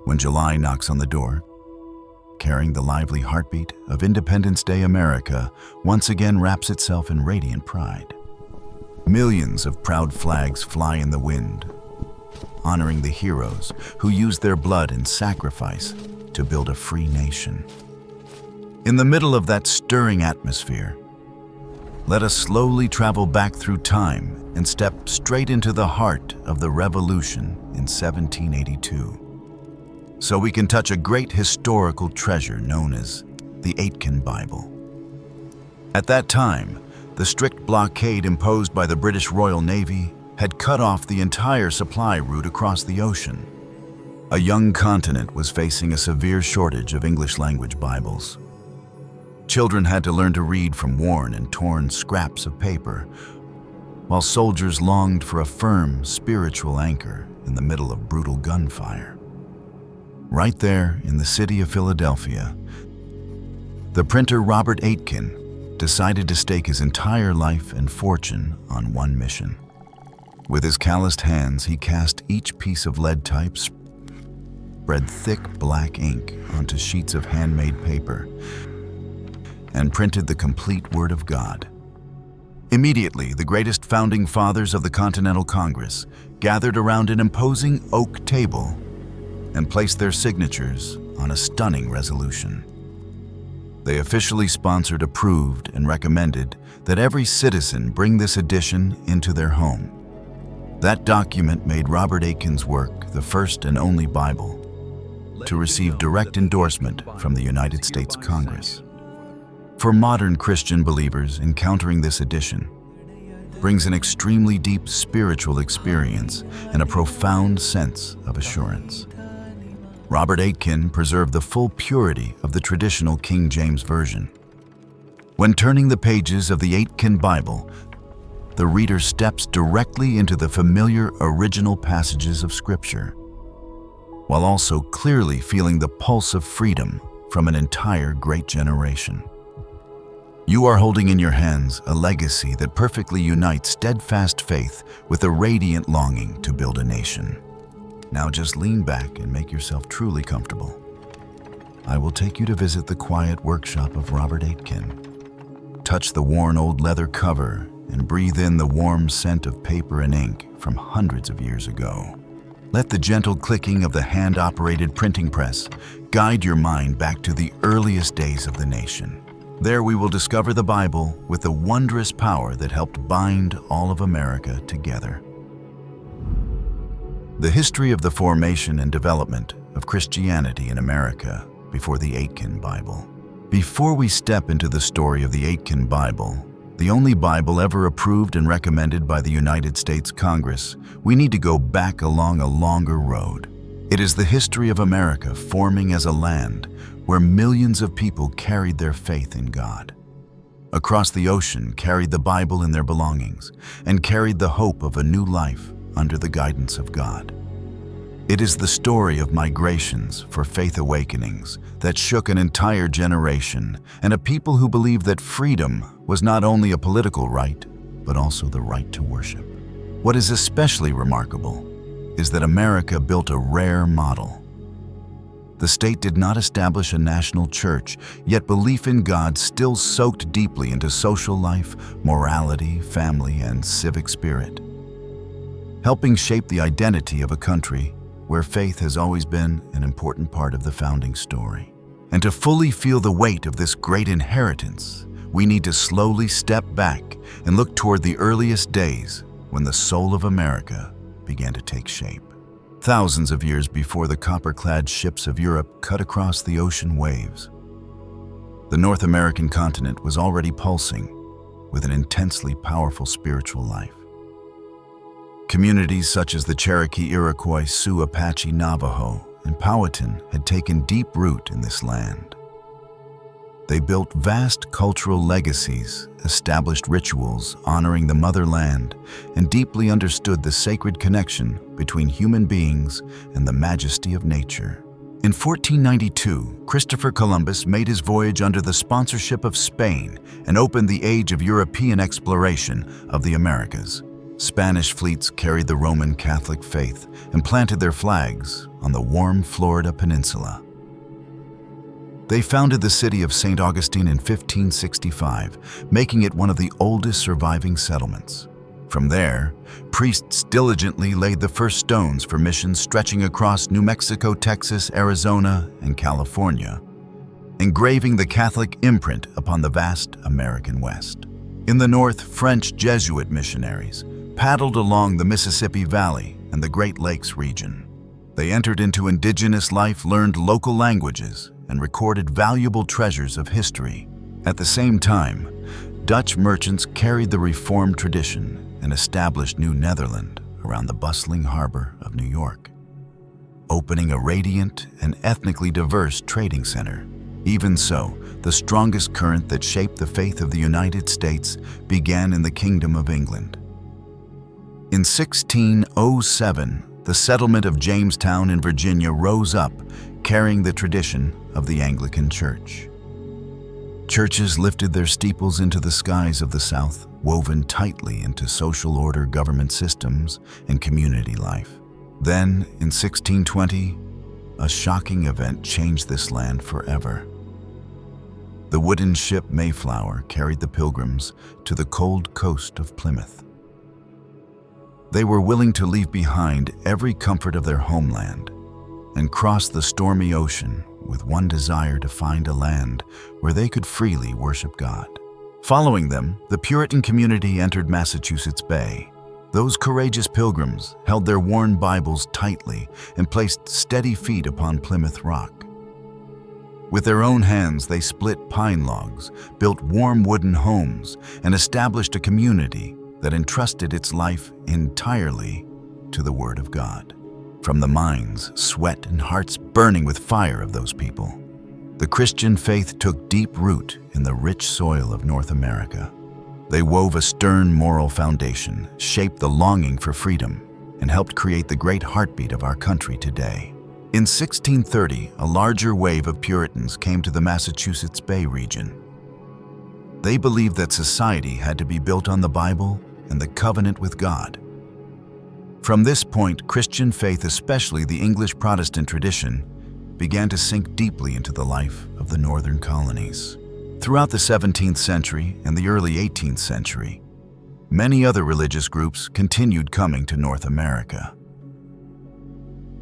When July knocks on the door, carrying the lively heartbeat of Independence Day America once again wraps itself in radiant pride. Millions of proud flags fly in the wind, honoring the heroes who used their blood and sacrifice to build a free nation. In the middle of that stirring atmosphere, let us slowly travel back through time and step straight into the heart of the revolution in 1782. So we can touch a great historical treasure known as the Aitken Bible. At that time, the strict blockade imposed by the British Royal Navy had cut off the entire supply route across the ocean. A young continent was facing a severe shortage of English-language Bibles. Children had to learn to read from worn and torn scraps of paper, while soldiers longed for a firm spiritual anchor in the middle of brutal gunfire. Right there in the city of Philadelphia, the printer Robert Aitken decided to stake his entire life and fortune on one mission. With his calloused hands, he cast each piece of lead type, spread thick black ink onto sheets of handmade paper, and printed the complete Word of God. Immediately, the greatest founding fathers of the Continental Congress gathered around an imposing oak table and placed their signatures on a stunning resolution. They officially sponsored, approved, and recommended that every citizen bring this edition into their home. That document made Robert Aitken's work the first and only Bible to receive direct endorsement from the United States Congress. For modern Christian believers, encountering this edition brings an extremely deep spiritual experience and a profound sense of assurance. Robert Aitken preserved the full purity of the traditional King James Version. When turning the pages of the Aitken Bible, the reader steps directly into the familiar original passages of Scripture, while also clearly feeling the pulse of freedom from an entire great generation. You are holding in your hands a legacy that perfectly unites steadfast faith with a radiant longing to build a nation. Now just lean back and make yourself truly comfortable. I will take you to visit the quiet workshop of Robert Aitken. Touch the worn old leather cover and breathe in the warm scent of paper and ink from hundreds of years ago. Let the gentle clicking of the hand-operated printing press guide your mind back to the earliest days of the nation. There we will discover the Bible with the wondrous power that helped bind all of America together. The history of the formation and development of Christianity in America before the Aitken Bible. Before we step into the story of the Aitken Bible, the only Bible ever approved and recommended by the United States Congress, we need to go back along a longer road. It is the history of America forming as a land where millions of people carried their faith in God. Across the ocean carried the Bible in their belongings and carried the hope of a new life under the guidance of God. It is the story of migrations for faith awakenings that shook an entire generation and a people who believed that freedom was not only a political right, but also the right to worship. What is especially remarkable is that America built a rare model. The state did not establish a national church, yet belief in God still soaked deeply into social life, morality, family, and civic spirit, helping shape the identity of a country where faith has always been an important part of the founding story. And to fully feel the weight of this great inheritance, we need to slowly step back and look toward the earliest days when the soul of America began to take shape. Thousands of years before the copper-clad ships of Europe cut across the ocean waves, the North American continent was already pulsing with an intensely powerful spiritual life. Communities such as the Cherokee, Iroquois, Sioux, Apache, Navajo, and Powhatan had taken deep root in this land. They built vast cultural legacies, established rituals honoring the motherland, and deeply understood the sacred connection between human beings and the majesty of nature. In 1492, Christopher Columbus made his voyage under the sponsorship of Spain and opened the age of European exploration of the Americas. Spanish fleets carried the Roman Catholic faith and planted their flags on the warm Florida peninsula. They founded the city of St. Augustine in 1565, making it one of the oldest surviving settlements. From there, priests diligently laid the first stones for missions stretching across New Mexico, Texas, Arizona, and California, engraving the Catholic imprint upon the vast American West. In the north, French Jesuit missionaries paddled along the Mississippi Valley and the Great Lakes region. They entered into indigenous life, learned local languages, and recorded valuable treasures of history. At the same time, Dutch merchants carried the Reformed tradition and established New Netherland around the bustling harbor of New York, opening a radiant and ethnically diverse trading center. Even so, the strongest current that shaped the faith of the United States began in the Kingdom of England. In 1607, the settlement of Jamestown in Virginia rose up, carrying the tradition of the Anglican Church. Churches lifted their steeples into the skies of the South, woven tightly into social order, government systems, and community life. Then, in 1620, a shocking event changed this land forever. The wooden ship Mayflower carried the Pilgrims to the cold coast of Plymouth. They were willing to leave behind every comfort of their homeland and cross the stormy ocean with one desire to find a land where they could freely worship God. Following them, the Puritan community entered Massachusetts Bay. Those courageous pilgrims held their worn Bibles tightly and placed steady feet upon Plymouth Rock. With their own hands, they split pine logs, built warm wooden homes, and established a community that entrusted its life entirely to the Word of God. From the minds, sweat, and hearts burning with fire of those people, the Christian faith took deep root in the rich soil of North America. They wove a stern moral foundation, shaped the longing for freedom, and helped create the great heartbeat of our country today. In 1630, a larger wave of Puritans came to the Massachusetts Bay region. They believed that society had to be built on the Bible and the covenant with God. From this point, Christian faith, especially the English Protestant tradition, began to sink deeply into the life of the northern colonies. Throughout the 17th century and the early 18th century, many other religious groups continued coming to North America.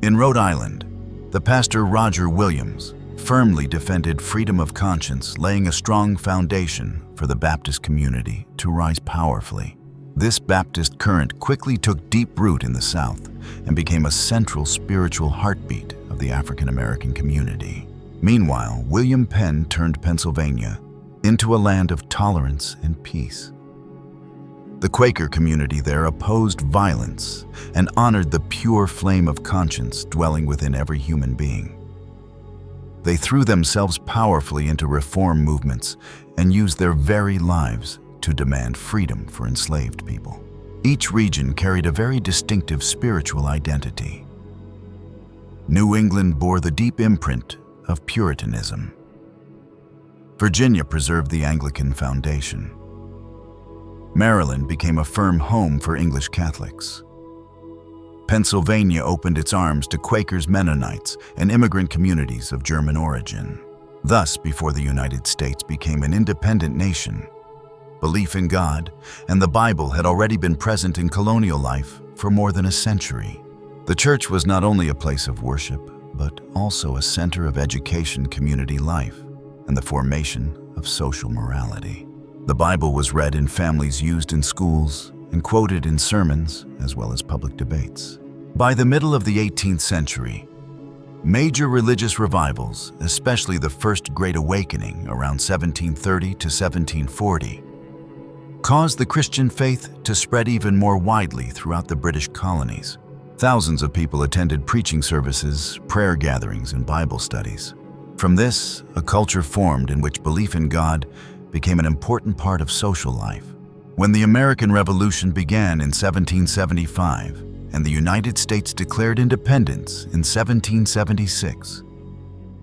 In Rhode Island, the pastor Roger Williams firmly defended freedom of conscience, laying a strong foundation for the Baptist community to rise powerfully. This Baptist current quickly took deep root in the South and became a central spiritual heartbeat of the African American community. Meanwhile, William Penn turned Pennsylvania into a land of tolerance and peace. The Quaker community there opposed violence and honored the pure flame of conscience dwelling within every human being. They threw themselves powerfully into reform movements and used their very lives to demand freedom for enslaved people. Each region carried a very distinctive spiritual identity. New England bore the deep imprint of Puritanism. Virginia preserved the Anglican foundation. Maryland became a firm home for English Catholics. Pennsylvania opened its arms to Quakers, Mennonites, and immigrant communities of German origin. Thus, before the United States became an independent nation, belief in God and the Bible had already been present in colonial life for more than a century. The church was not only a place of worship, but also a center of education, community life, and the formation of social morality. The Bible was read in families, used in schools, and quoted in sermons, as well as public debates. By the middle of the 18th century, major religious revivals, especially the First Great Awakening around 1730 to 1740, caused the Christian faith to spread even more widely throughout the British colonies. Thousands of people attended preaching services, prayer gatherings, and Bible studies. From this, a culture formed in which belief in God became an important part of social life. When the American Revolution began in 1775 and the United States declared independence in 1776,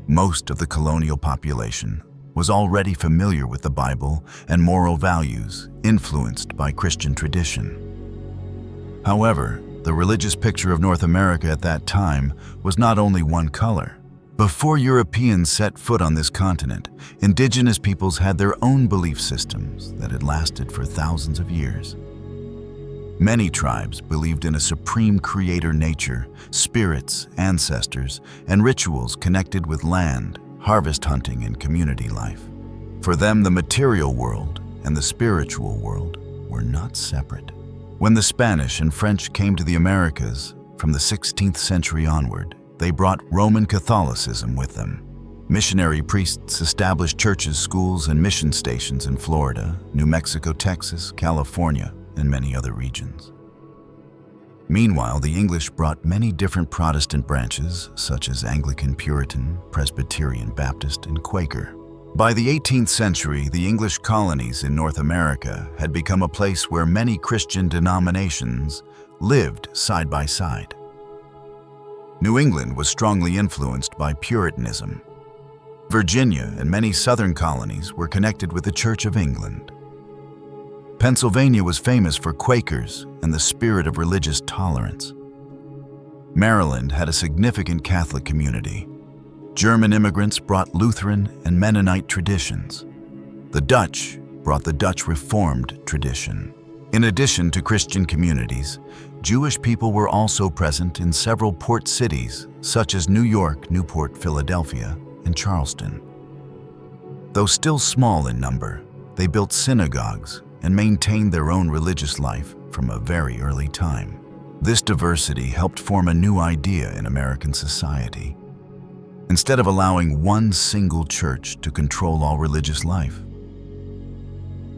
most of the colonial population was already familiar with the Bible and moral values influenced by Christian tradition. However, the religious picture of North America at that time was not only one color. Before Europeans set foot on this continent, indigenous peoples had their own belief systems that had lasted for thousands of years. Many tribes believed in a supreme creator nature, spirits, ancestors, and rituals connected with land, harvest hunting, and community life. For them, the material world and the spiritual world were not separate. When the Spanish and French came to the Americas from the 16th century onward, they brought Roman Catholicism with them. Missionary priests established churches, schools, and mission stations in Florida, New Mexico, Texas, California, and many other regions. Meanwhile, the English brought many different Protestant branches, such as Anglican, Puritan, Presbyterian, Baptist, and Quaker. By the 18th century, the English colonies in North America had become a place where many Christian denominations lived side by side. New England was strongly influenced by Puritanism. Virginia and many southern colonies were connected with the Church of England. Pennsylvania was famous for Quakers and the spirit of religious tolerance. Maryland had a significant Catholic community. German immigrants brought Lutheran and Mennonite traditions. The Dutch brought the Dutch Reformed tradition. In addition to Christian communities, Jewish people were also present in several port cities, such as New York, Newport, Philadelphia, and Charleston. Though still small in number, they built synagogues and maintained their own religious life from a very early time. This diversity helped form a new idea in American society. Instead of allowing one single church to control all religious life,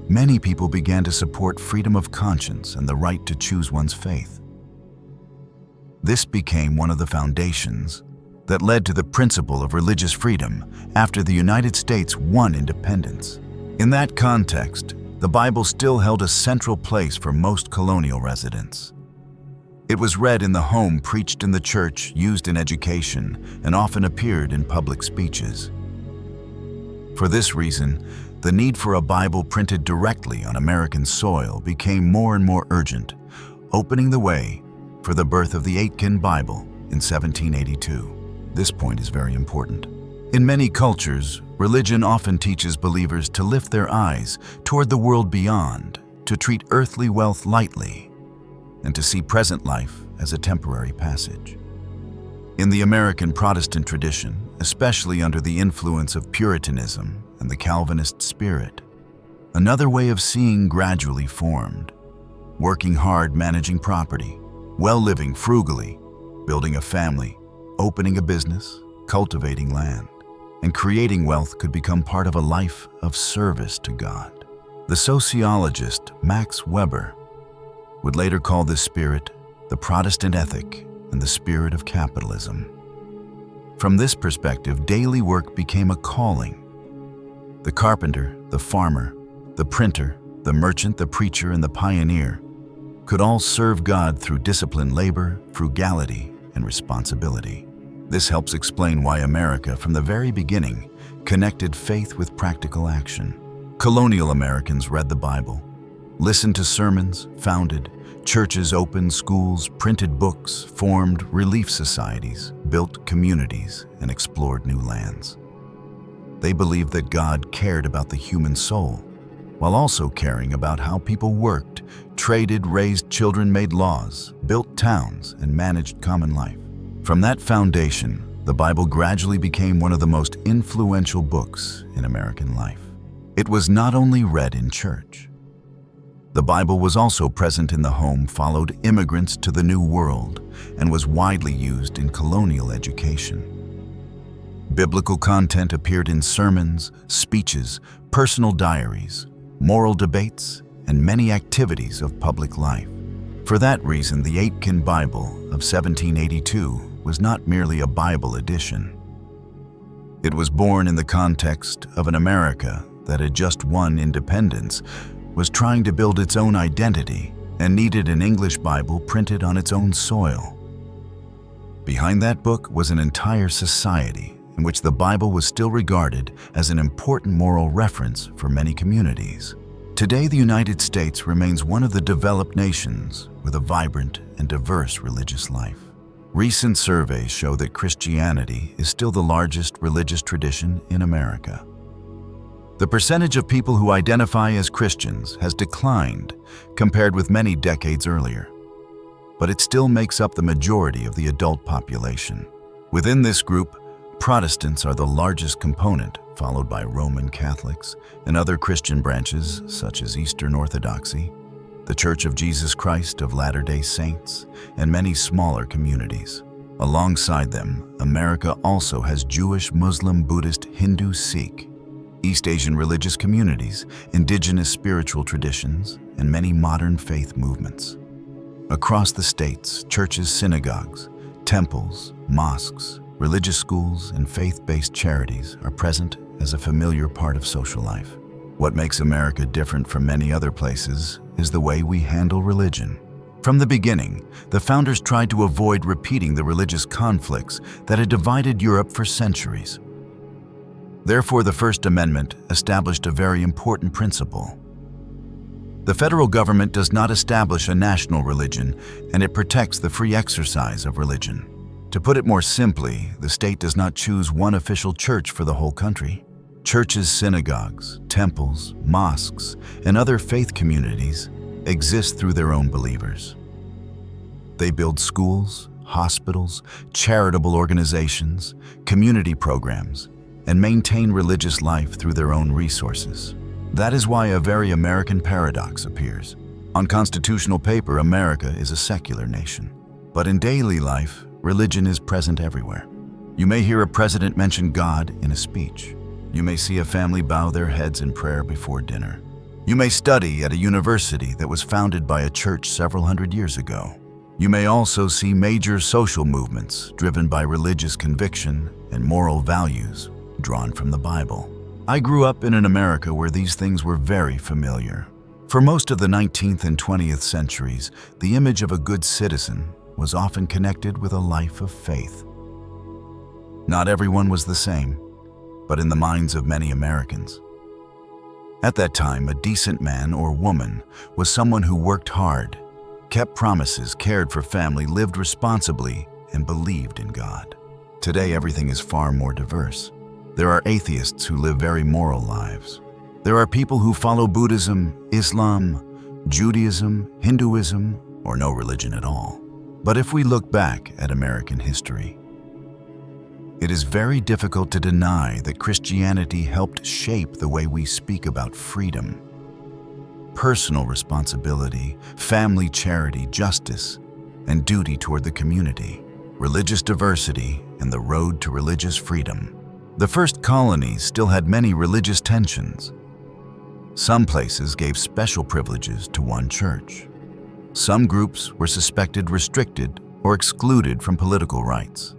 many people began to support freedom of conscience and the right to choose one's faith. This became one of the foundations that led to the principle of religious freedom after the United States won independence. In that context, the Bible still held a central place for most colonial residents. It was read in the home, preached in the church, used in education, and often appeared in public speeches. For this reason, the need for a Bible printed directly on American soil became more and more urgent, opening the way for the birth of the Aitken Bible in 1782. This point is very important. In many cultures, religion often teaches believers to lift their eyes toward the world beyond, to treat earthly wealth lightly, and to see present life as a temporary passage. In the American Protestant tradition, especially under the influence of Puritanism and the Calvinist spirit, another way of seeing gradually formed. Working hard, managing property, well living frugally, building a family, opening a business, cultivating land, and creating wealth could become part of a life of service to God. The sociologist Max Weber would later call this spirit the Protestant ethic and the spirit of capitalism. From this perspective, daily work became a calling. The carpenter, the farmer, the printer, the merchant, the preacher, and the pioneer could all serve God through disciplined labor, frugality, and responsibility. This helps explain why America, from the very beginning, connected faith with practical action. Colonial Americans read the Bible, listened to sermons, founded churches, opened schools, printed books, formed relief societies, built communities, and explored new lands. They believed that God cared about the human soul, while also caring about how people worked, traded, raised children, made laws, built towns, and managed common life. From that foundation, the Bible gradually became one of the most influential books in American life. It was not only read in church. The Bible was also present in the home, followed immigrants to the New World, and was widely used in colonial education. Biblical content appeared in sermons, speeches, personal diaries, moral debates, and many activities of public life. For that reason, the Aitken Bible of 1782 was not merely a Bible edition. It was born in the context of an America that had just won independence, was trying to build its own identity, and needed an English Bible printed on its own soil. Behind that book was an entire society in which the Bible was still regarded as an important moral reference for many communities. Today, the United States remains one of the developed nations with a vibrant and diverse religious life. Recent surveys show that Christianity is still the largest religious tradition in America. The percentage of people who identify as Christians has declined compared with many decades earlier, but it still makes up the majority of the adult population. Within this group, Protestants are the largest component, followed by Roman Catholics and other Christian branches such as Eastern Orthodoxy, the Church of Jesus Christ of Latter-day Saints, and many smaller communities. Alongside them, America also has Jewish, Muslim, Buddhist, Hindu, Sikh, East Asian religious communities, indigenous spiritual traditions, and many modern faith movements. Across the states, churches, synagogues, temples, mosques, religious schools, and faith-based charities are present as a familiar part of social life. What makes America different from many other places is the way we handle religion. From the beginning, the founders tried to avoid repeating the religious conflicts that had divided Europe for centuries. Therefore, the First Amendment established a very important principle. The federal government does not establish a national religion, and it protects the free exercise of religion. To put it more simply, the state does not choose one official church for the whole country. Churches, synagogues, temples, mosques, and other faith communities exist through their own believers. They build schools, hospitals, charitable organizations, community programs, and maintain religious life through their own resources. That is why a very American paradox appears. On constitutional paper, America is a secular nation. But in daily life, religion is present everywhere. You may hear a president mention God in a speech. You may see a family bow their heads in prayer before dinner. You may study at a university that was founded by a church several hundred years ago. You may also see major social movements driven by religious conviction and moral values drawn from the Bible. I grew up in an America where these things were very familiar. For most of the 19th and 20th centuries, the image of a good citizen was often connected with a life of faith. Not everyone was the same, but in the minds of many Americans. At that time, a decent man or woman was someone who worked hard, kept promises, cared for family, lived responsibly, and believed in God. Today, everything is far more diverse. There are atheists who live very moral lives. There are people who follow Buddhism, Islam, Judaism, Hinduism, or no religion at all. But if we look back at American history, it is very difficult to deny that Christianity helped shape the way we speak about freedom, personal responsibility, family charity, justice, and duty toward the community, religious diversity, and the road to religious freedom. The first colonies still had many religious tensions. Some places gave special privileges to one church. Some groups were suspected, restricted, or excluded from political rights.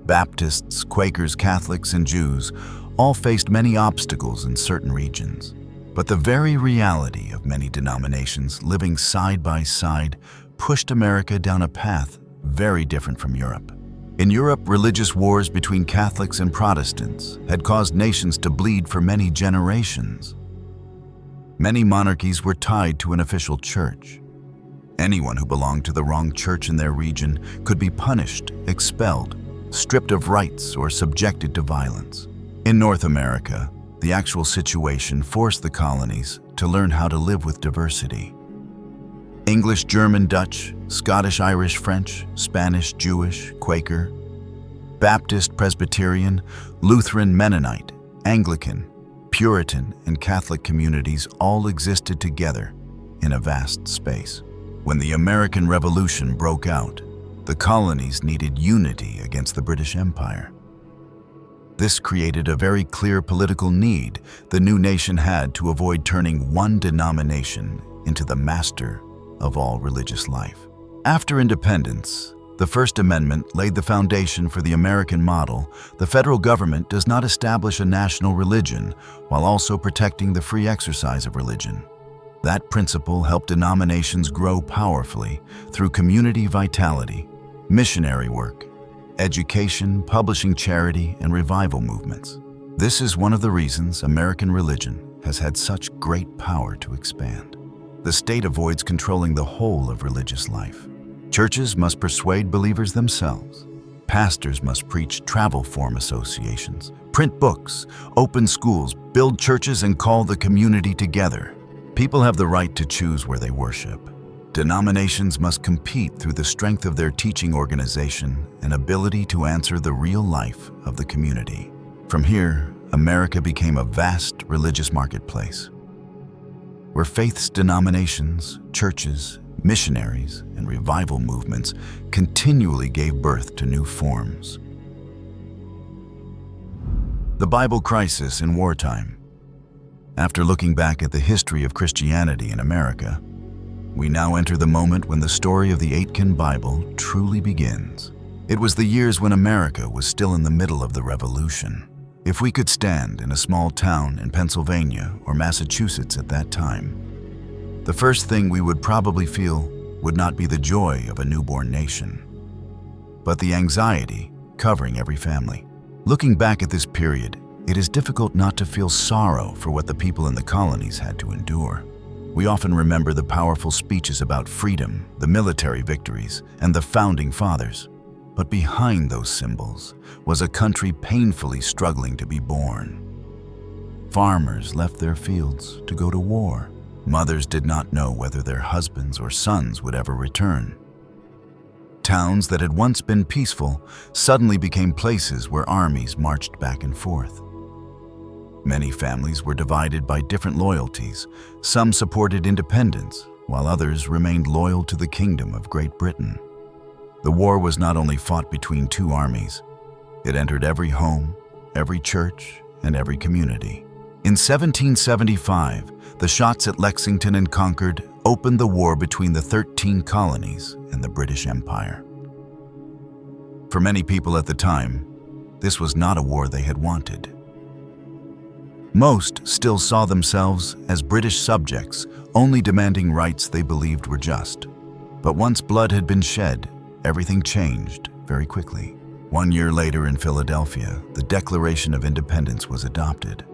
Baptists, Quakers, Catholics, and Jews all faced many obstacles in certain regions. But the very reality of many denominations living side by side pushed America down a path very different from Europe. In Europe, religious wars between Catholics and Protestants had caused nations to bleed for many generations. Many monarchies were tied to an official church. Anyone who belonged to the wrong church in their region could be punished, expelled, stripped of rights, or subjected to violence. In North America, the actual situation forced the colonies to learn how to live with diversity. English, German, Dutch, Scottish, Irish, French, Spanish, Jewish, Quaker, Baptist, Presbyterian, Lutheran, Mennonite, Anglican, Puritan, and Catholic communities all existed together in a vast space. When the American Revolution broke out, the colonies needed unity against the British Empire. This created a very clear political need the new nation had to avoid turning one denomination into the master of all religious life. After independence, the First Amendment laid the foundation for the American model. The federal government does not establish a national religion while also protecting the free exercise of religion. That principle helped denominations grow powerfully through community vitality, missionary work, education, publishing, charity, and revival movements. This is one of the reasons American religion has had such great power to expand. The state avoids controlling the whole of religious life. Churches must persuade believers themselves. Pastors must preach, travel form associations, print books, open schools, build churches, and call the community together. People have the right to choose where they worship. Denominations must compete through the strength of their teaching organization and ability to answer the real life of the community. From here, America became a vast religious marketplace, where faiths, denominations, churches, missionaries, and revival movements continually gave birth to new forms. The Bible crisis in wartime. After looking back at the history of Christianity in America, we now enter the moment when the story of the Aitken Bible truly begins. It was the years when America was still in the middle of the Revolution. If we could stand in a small town in Pennsylvania or Massachusetts at that time, the first thing we would probably feel would not be the joy of a newborn nation, but the anxiety covering every family. Looking back at this period, it is difficult not to feel sorrow for what the people in the colonies had to endure. We often remember the powerful speeches about freedom, the military victories, and the founding fathers. But behind those symbols was a country painfully struggling to be born. Farmers left their fields to go to war. Mothers did not know whether their husbands or sons would ever return. Towns that had once been peaceful suddenly became places where armies marched back and forth. Many families were divided by different loyalties. Some supported independence, while others remained loyal to the Kingdom of Great Britain. The war was not only fought between two armies, it entered every home, every church, and every community. In 1775, the shots at Lexington and Concord opened the war between the 13 colonies and the British Empire. For many people at the time, this was not a war they had wanted. Most still saw themselves as British subjects, only demanding rights they believed were just. But once blood had been shed, everything changed very quickly. 1 year later in Philadelphia, the Declaration of Independence was adopted.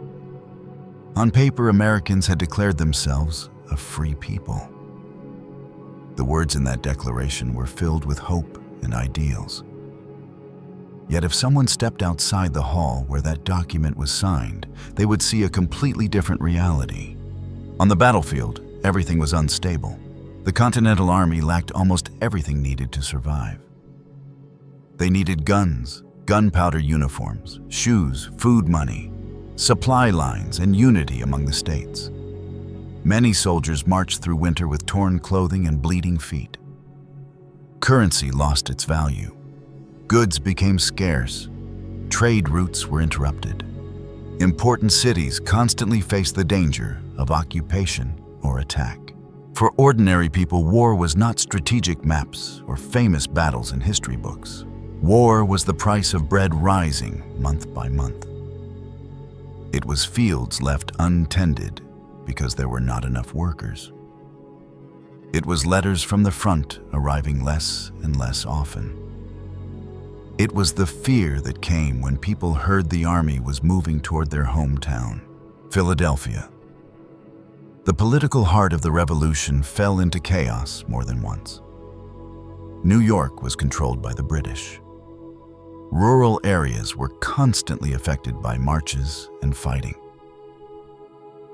On paper, Americans had declared themselves a free people. The words in that declaration were filled with hope and ideals. Yet if someone stepped outside the hall where that document was signed, they would see a completely different reality. On the battlefield, everything was unstable. The Continental Army lacked almost everything needed to survive. They needed guns, gunpowder uniforms, shoes, food money, supply lines, and unity among the states. Many soldiers marched through winter with torn clothing and bleeding feet. Currency lost its value. Goods became scarce. Trade routes were interrupted. Important cities constantly faced the danger of occupation or attack. For ordinary people, war was not strategic maps or famous battles in history books. War was the price of bread rising month by month. It was fields left untended because there were not enough workers. It was letters from the front arriving less and less often. It was the fear that came when people heard the army was moving toward their hometown, Philadelphia. The political heart of the revolution fell into chaos more than once. New York was controlled by the British. Rural areas were constantly affected by marches and fighting.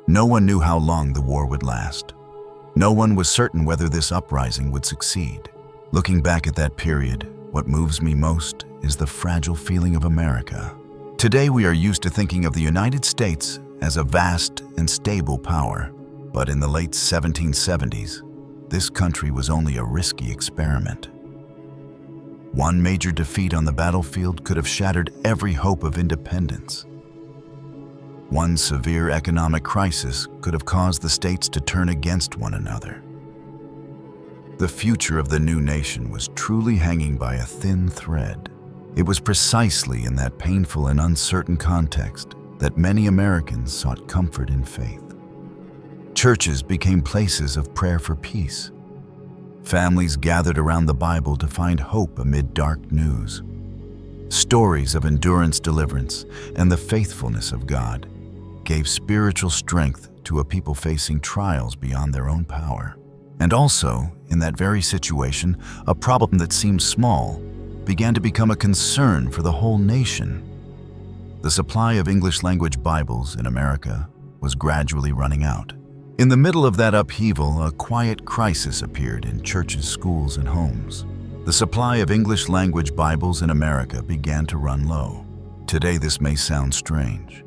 No one knew how long the war would last. No one was certain whether this uprising would succeed. Looking back at that period, what moves me most is the fragile feeling of America. Today we are used to thinking of the United States as a vast and stable power. But in the late 1770s, this country was only a risky experiment. One major defeat on the battlefield could have shattered every hope of independence. One severe economic crisis could have caused the states to turn against one another. The future of the new nation was truly hanging by a thin thread. It was precisely in that painful and uncertain context that many Americans sought comfort in faith. Churches became places of prayer for peace. Families gathered around the Bible to find hope amid dark news. Stories of endurance, deliverance, and the faithfulness of God gave spiritual strength to a people facing trials beyond their own power. And also, in that very situation, a problem that seemed small began to become a concern for the whole nation. The supply of English-language Bibles in America was gradually running out. In the middle of that upheaval, a quiet crisis appeared in churches, schools, and homes. The supply of English-language Bibles in America began to run low. Today, this may sound strange.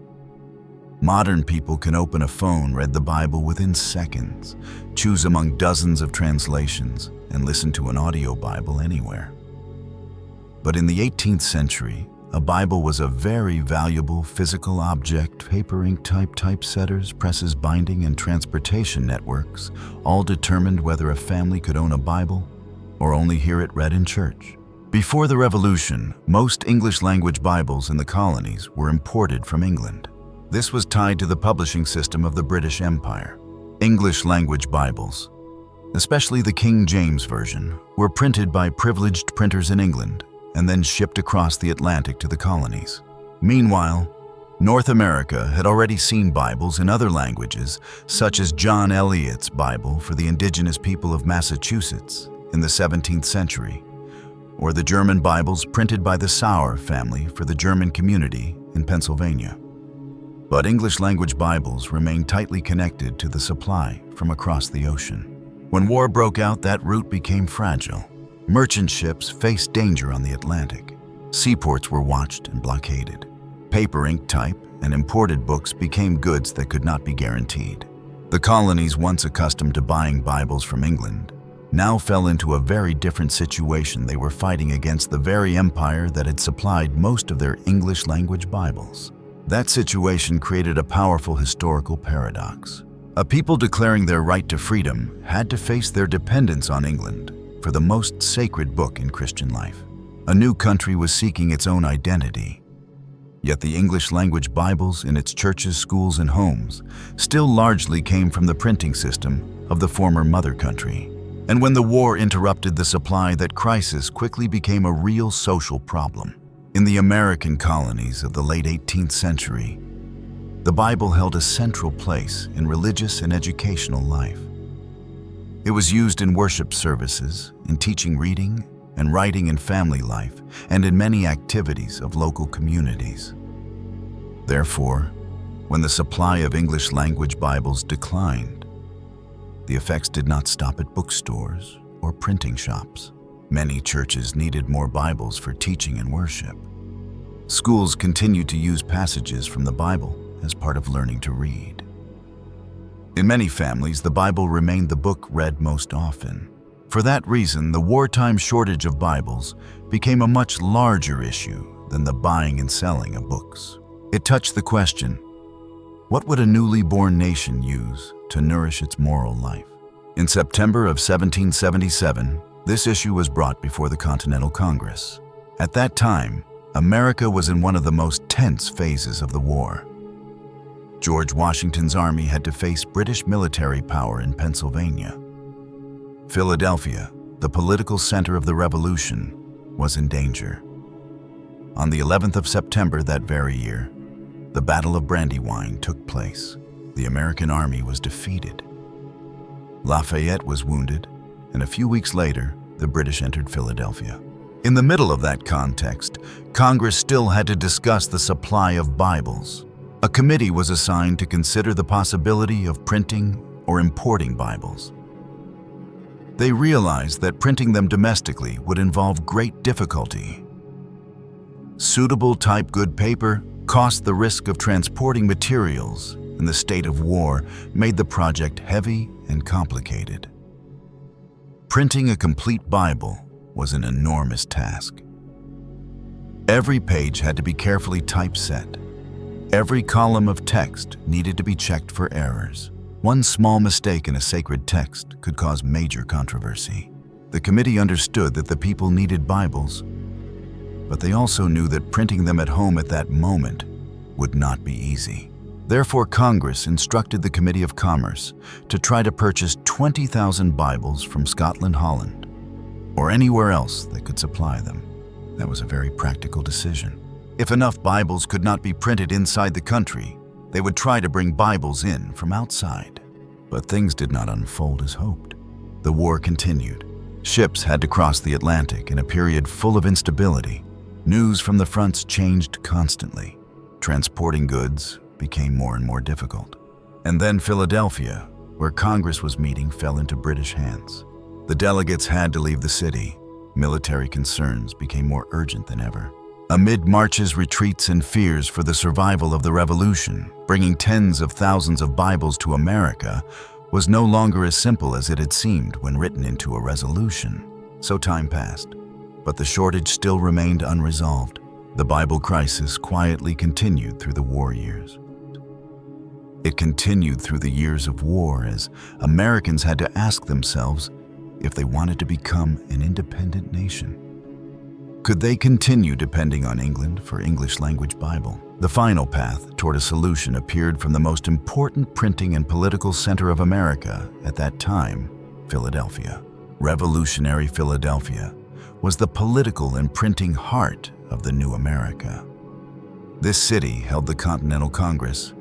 Modern people can open a phone, read the Bible within seconds, choose among dozens of translations, and listen to an audio Bible anywhere. But in the 18th century, a Bible was a very valuable physical object. Paper, ink, typesetters, presses, binding, and transportation networks all determined whether a family could own a Bible or only hear it read in church. Before the Revolution, most English-language Bibles in the colonies were imported from England. This was tied to the publishing system of the British Empire. English-language Bibles, especially the King James Version, were printed by privileged printers in England and then shipped across the Atlantic to the colonies. Meanwhile, North America had already seen Bibles in other languages, such as John Eliot's Bible for the indigenous people of Massachusetts in the 17th century, or the German Bibles printed by the Sauer family for the German community in Pennsylvania. But English-language Bibles remained tightly connected to the supply from across the ocean. When war broke out, that route became fragile. Merchant ships faced danger on the Atlantic. Seaports were watched and blockaded. Paper, ink, type, and imported books became goods that could not be guaranteed. The colonies, once accustomed to buying Bibles from England, now fell into a very different situation. They were fighting against the very empire that had supplied most of their English-language Bibles. That situation created a powerful historical paradox. A people declaring their right to freedom had to face their dependence on England for the most sacred book in Christian life. A new country was seeking its own identity. Yet the English-language Bibles in its churches, schools, and homes still largely came from the printing system of the former mother country. And when the war interrupted the supply, that crisis quickly became a real social problem. In the American colonies of the late 18th century, the Bible held a central place in religious and educational life. It was used in worship services, in teaching reading and writing in family life, and in many activities of local communities. Therefore, when the supply of English-language Bibles declined, the effects did not stop at bookstores or printing shops. Many churches needed more Bibles for teaching and worship. Schools continued to use passages from the Bible as part of learning to read. In many families, the Bible remained the book read most often. For that reason, the wartime shortage of Bibles became a much larger issue than the buying and selling of books. It touched the question, what would a newly born nation use to nourish its moral life? In September of 1777, this issue was brought before the Continental Congress. At that time, America was in one of the most tense phases of the war. George Washington's army had to face British military power in Pennsylvania. Philadelphia, the political center of the Revolution, was in danger. On the 11th of September that very year, the Battle of Brandywine took place. The American army was defeated. Lafayette was wounded, and a few weeks later, the British entered Philadelphia. In the middle of that context, Congress still had to discuss the supply of Bibles. A committee was assigned to consider the possibility of printing or importing Bibles. They realized that printing them domestically would involve great difficulty. Suitable type good paper cost, the risk of transporting materials, and the state of war made the project heavy and complicated. Printing a complete Bible was an enormous task. Every page had to be carefully typeset. Every column of text needed to be checked for errors. One small mistake in a sacred text could cause major controversy. The committee understood that the people needed Bibles, but they also knew that printing them at home at that moment would not be easy. Therefore, Congress instructed the Committee of Commerce to try to purchase 20,000 Bibles from Scotland, Holland, or anywhere else that could supply them. That was a very practical decision. If enough Bibles could not be printed inside the country, they would try to bring Bibles in from outside. But things did not unfold as hoped. The war continued. Ships had to cross the Atlantic in a period full of instability. News from the fronts changed constantly. Transporting goods became more and more difficult. And then Philadelphia, where Congress was meeting, fell into British hands. The delegates had to leave the city. Military concerns became more urgent than ever. Amid marches, retreats, and fears for the survival of the revolution, bringing tens of thousands of Bibles to America was no longer as simple as it had seemed when written into a resolution. So time passed, but the shortage still remained unresolved. The Bible crisis quietly continued through the war years. It continued through the years of war as Americans had to ask themselves if they wanted to become an independent nation. Could they continue depending on England for English-language Bible? The final path toward a solution appeared from the most important printing and political center of America at that time, Philadelphia. Revolutionary Philadelphia was the political and printing heart of the new America. This city held the Continental Congress,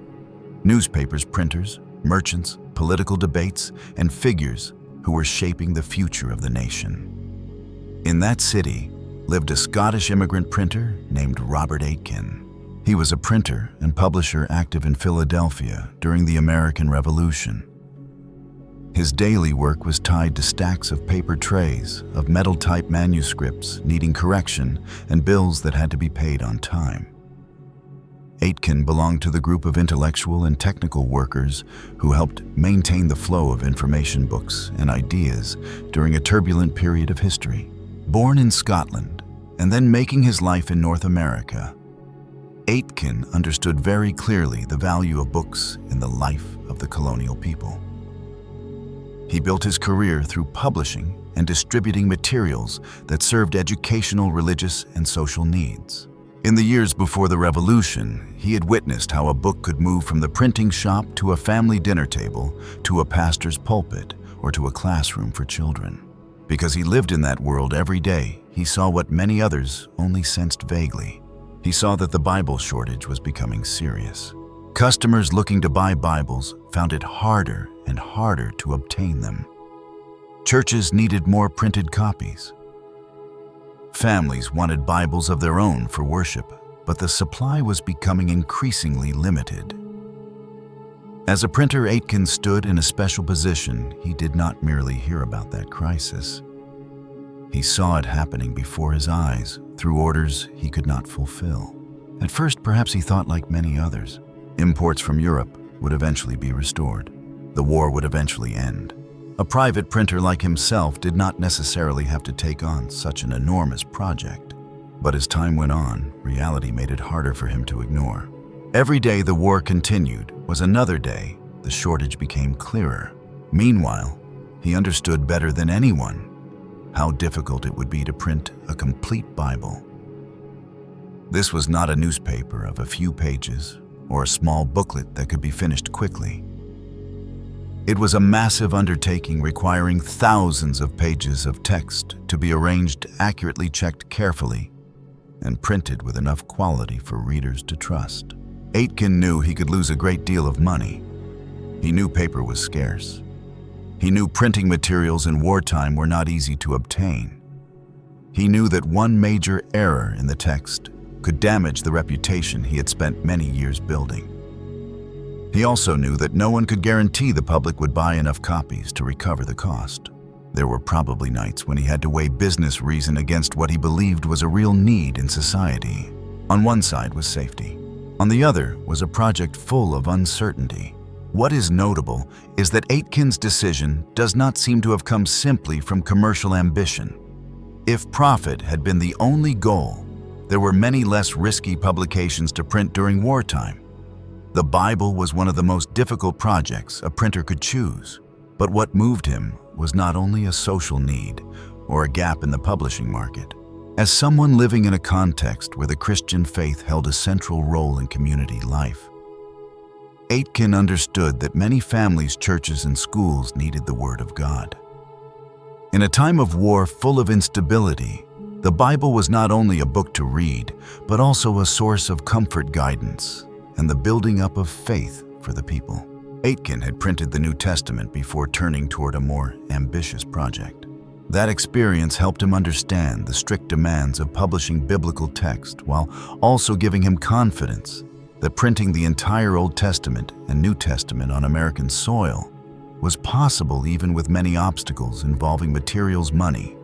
newspapers, printers, merchants, political debates, and figures who were shaping the future of the nation. In that city lived a Scottish immigrant printer named Robert Aitken. He was a printer and publisher active in Philadelphia during the American Revolution. His daily work was tied to stacks of paper trays of metal-type manuscripts needing correction and bills that had to be paid on time. Aitken belonged to the group of intellectual and technical workers who helped maintain the flow of information books and ideas during a turbulent period of history. Born in Scotland and then making his life in North America, Aitken understood very clearly the value of books in the life of the colonial people. He built his career through publishing and distributing materials that served educational, religious, and social needs. In the years before the Revolution, he had witnessed how a book could move from the printing shop to a family dinner table, to a pastor's pulpit, or to a classroom for children. Because he lived in that world every day, he saw what many others only sensed vaguely. He saw that the Bible shortage was becoming serious. Customers looking to buy Bibles found it harder and harder to obtain them. Churches needed more printed copies. Families wanted Bibles of their own for worship, but the supply was becoming increasingly limited. As a printer, Aitken stood in a special position. He did not merely hear about that crisis. He saw it happening before his eyes through orders he could not fulfill. At first, perhaps he thought like many others. Imports from Europe would eventually be restored. The war would eventually end. A private printer like himself did not necessarily have to take on such an enormous project. But as time went on, reality made it harder for him to ignore. Every day the war continued was another day the shortage became clearer. Meanwhile, he understood better than anyone how difficult it would be to print a complete Bible. This was not a newspaper of a few pages or a small booklet that could be finished quickly. It was a massive undertaking requiring thousands of pages of text to be arranged, accurately checked carefully, and printed with enough quality for readers to trust. Aitken knew he could lose a great deal of money. He knew paper was scarce. He knew printing materials in wartime were not easy to obtain. He knew that one major error in the text could damage the reputation he had spent many years building. He also knew that no one could guarantee the public would buy enough copies to recover the cost. There were probably nights when he had to weigh business reason against what he believed was a real need in society. On one side was safety. On the other was a project full of uncertainty. What is notable is that Aitken's decision does not seem to have come simply from commercial ambition. If profit had been the only goal, there were many less risky publications to print during wartime. The Bible was one of the most difficult projects a printer could choose. But what moved him was not only a social need or a gap in the publishing market. As someone living in a context where the Christian faith held a central role in community life, Aitken understood that many families, churches, and schools needed the Word of God. In a time of war full of instability, The Bible was not only a book to read, but also a source of comfort, guidance, and the building up of faith for the people. Aitken had printed the New Testament before turning toward a more ambitious project. That experience helped him understand the strict demands of publishing biblical text, while also giving him confidence that printing the entire Old Testament and New Testament on American soil was possible even with many obstacles involving materials, money,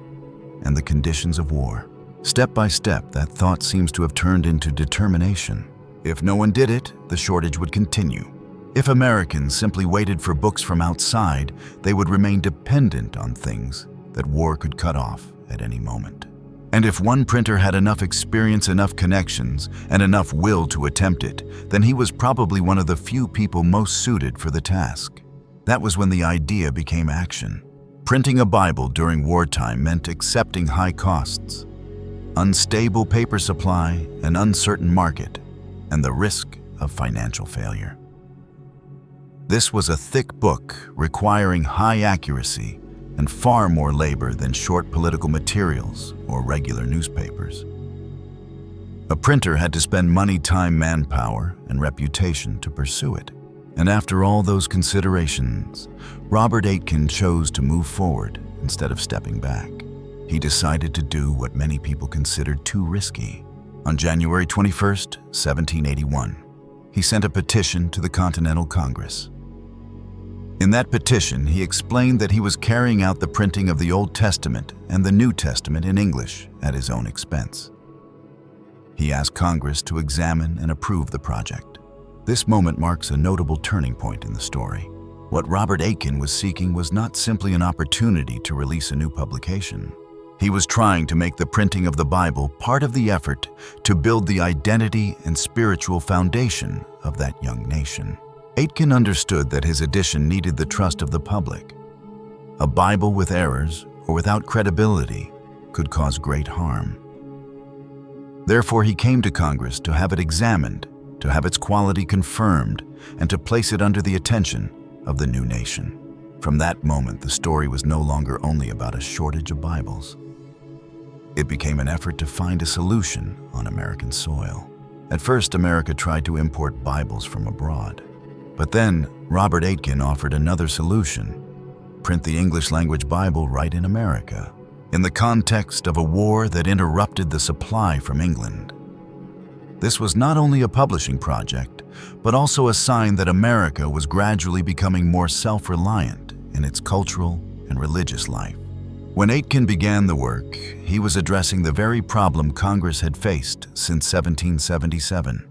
and the conditions of war. Step by step, that thought seems to have turned into determination. If no one did it, the shortage would continue. If Americans simply waited for books from outside, they would remain dependent on things that war could cut off at any moment. And if one printer had enough experience, enough connections, and enough will to attempt it, then he was probably one of the few people most suited for the task. That was when the idea became action. Printing a Bible during wartime meant accepting high costs, unstable paper supply, an uncertain market, and the risk of financial failure. This was a thick book requiring high accuracy and far more labor than short political materials or regular newspapers. A printer had to spend money, time, manpower, and reputation to pursue it. And after all those considerations, Robert Aitken chose to move forward instead of stepping back. He decided to do what many people considered too risky. On January 21st, 1781, he sent a petition to the Continental Congress. In that petition, he explained that he was carrying out the printing of the Old Testament and the New Testament in English at his own expense. He asked Congress to examine and approve the project. This moment marks a notable turning point in the story. What Robert Aitken was seeking was not simply an opportunity to release a new publication. He was trying to make the printing of the Bible part of the effort to build the identity and spiritual foundation of that young nation. Aitken understood that his edition needed the trust of the public. A Bible with errors or without credibility could cause great harm. Therefore, he came to Congress to have it examined, to have its quality confirmed, and to place it under the attention of the new nation. From that moment, the story was no longer only about a shortage of Bibles. It became an effort to find a solution on American soil. At first, America tried to import Bibles from abroad. But then, Robert Aitken offered another solution: print the English-language Bible right in America, in the context of a war that interrupted the supply from England. This was not only a publishing project, but also a sign that America was gradually becoming more self-reliant in its cultural and religious life. When Aitken began the work, he was addressing the very problem Congress had faced since 1777: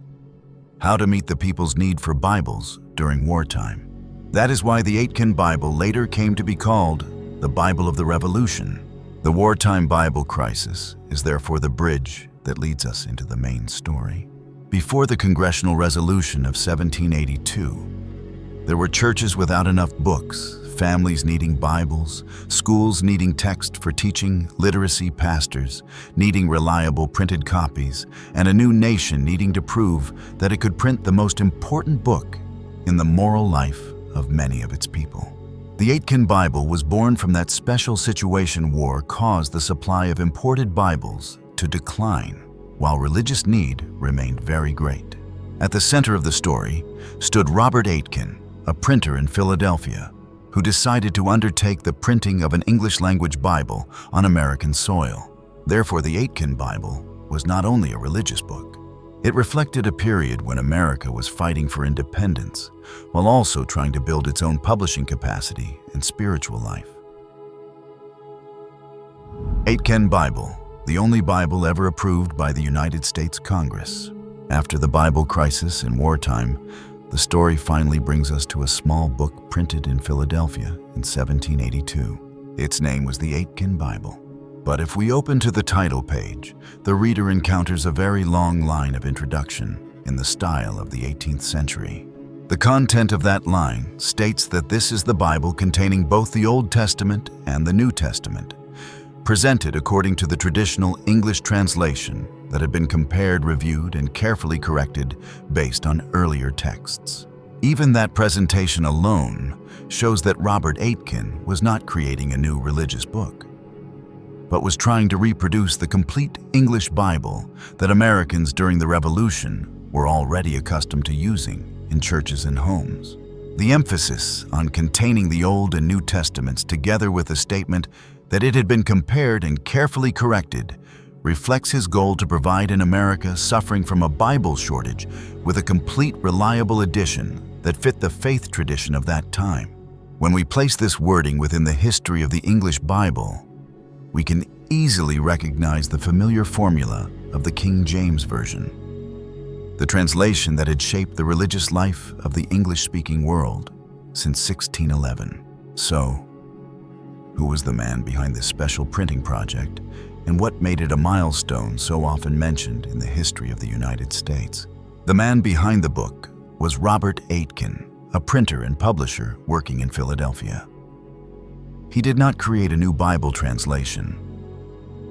how to meet the people's need for Bibles during wartime. That is why the Aitken Bible later came to be called the Bible of the Revolution. The wartime Bible crisis is therefore the bridge that leads us into the main story. Before the Congressional Resolution of 1782, there were churches without enough books, families needing Bibles, schools needing text for teaching, literacy, pastors needing reliable printed copies, and a new nation needing to prove that it could print the most important book in the moral life of many of its people. The Aitken Bible was born from that special situation. War caused the supply of imported Bibles to decline, while religious need remained very great. At the center of the story stood Robert Aitken, a printer in Philadelphia, who decided to undertake the printing of an English-language Bible on American soil. Therefore, the Aitken Bible was not only a religious book. It reflected a period when America was fighting for independence, while also trying to build its own publishing capacity and spiritual life. Aitken Bible, the only Bible ever approved by the United States Congress. After the Bible crisis in wartime, the story finally brings us to a small book printed in Philadelphia in 1782. Its name was the Aitken Bible. But if we open to the title page, the reader encounters a very long line of introduction in the style of the 18th century. The content of that line states that this is the Bible containing both the Old Testament and the New Testament, presented according to the traditional English translation that had been compared, reviewed, and carefully corrected based on earlier texts. Even that presentation alone shows that Robert Aitken was not creating a new religious book. but was trying to reproduce the complete English Bible that Americans during the Revolution were already accustomed to using in churches and homes. The emphasis on containing the Old and New Testaments, together with the statement that it had been compared and carefully corrected, reflects his goal to provide an America suffering from a Bible shortage with a complete, reliable edition that fit the faith tradition of that time. When we place this wording within the history of the English Bible, we can easily recognize the familiar formula of the King James Version, the translation that had shaped the religious life of the English-speaking world since 1611. So, who was the man behind this special printing project, and what made it a milestone so often mentioned in the history of the United States? The man behind the book was Robert Aitken, a printer and publisher working in Philadelphia. He did not create a new Bible translation.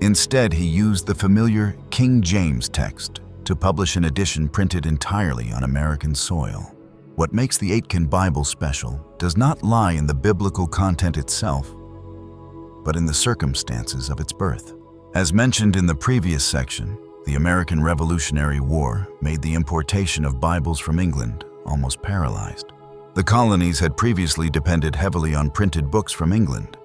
Instead, he used the familiar King James text to publish an edition printed entirely on American soil. What makes the Aitken Bible special does not lie in the biblical content itself, but in the circumstances of its birth. As mentioned in the previous section, the American Revolutionary War made the importation of Bibles from England almost paralyzed. The colonies had previously depended heavily on printed books from England,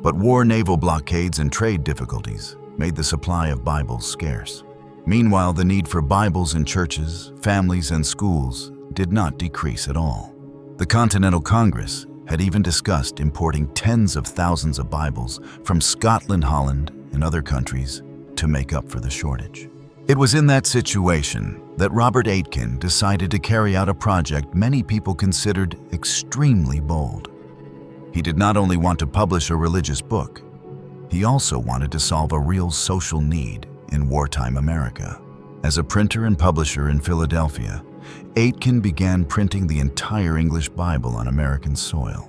but war, naval blockades, and trade difficulties made the supply of Bibles scarce. Meanwhile, the need for Bibles in churches, families, and schools did not decrease at all. The Continental Congress had even discussed importing tens of thousands of Bibles from Scotland, Holland, and other countries to make up for the shortage. It was in that situation that Robert Aitken decided to carry out a project many people considered extremely bold. He did not only want to publish a religious book, he also wanted to solve a real social need in wartime America. As a printer and publisher in Philadelphia, Aitken began printing the entire English Bible on American soil.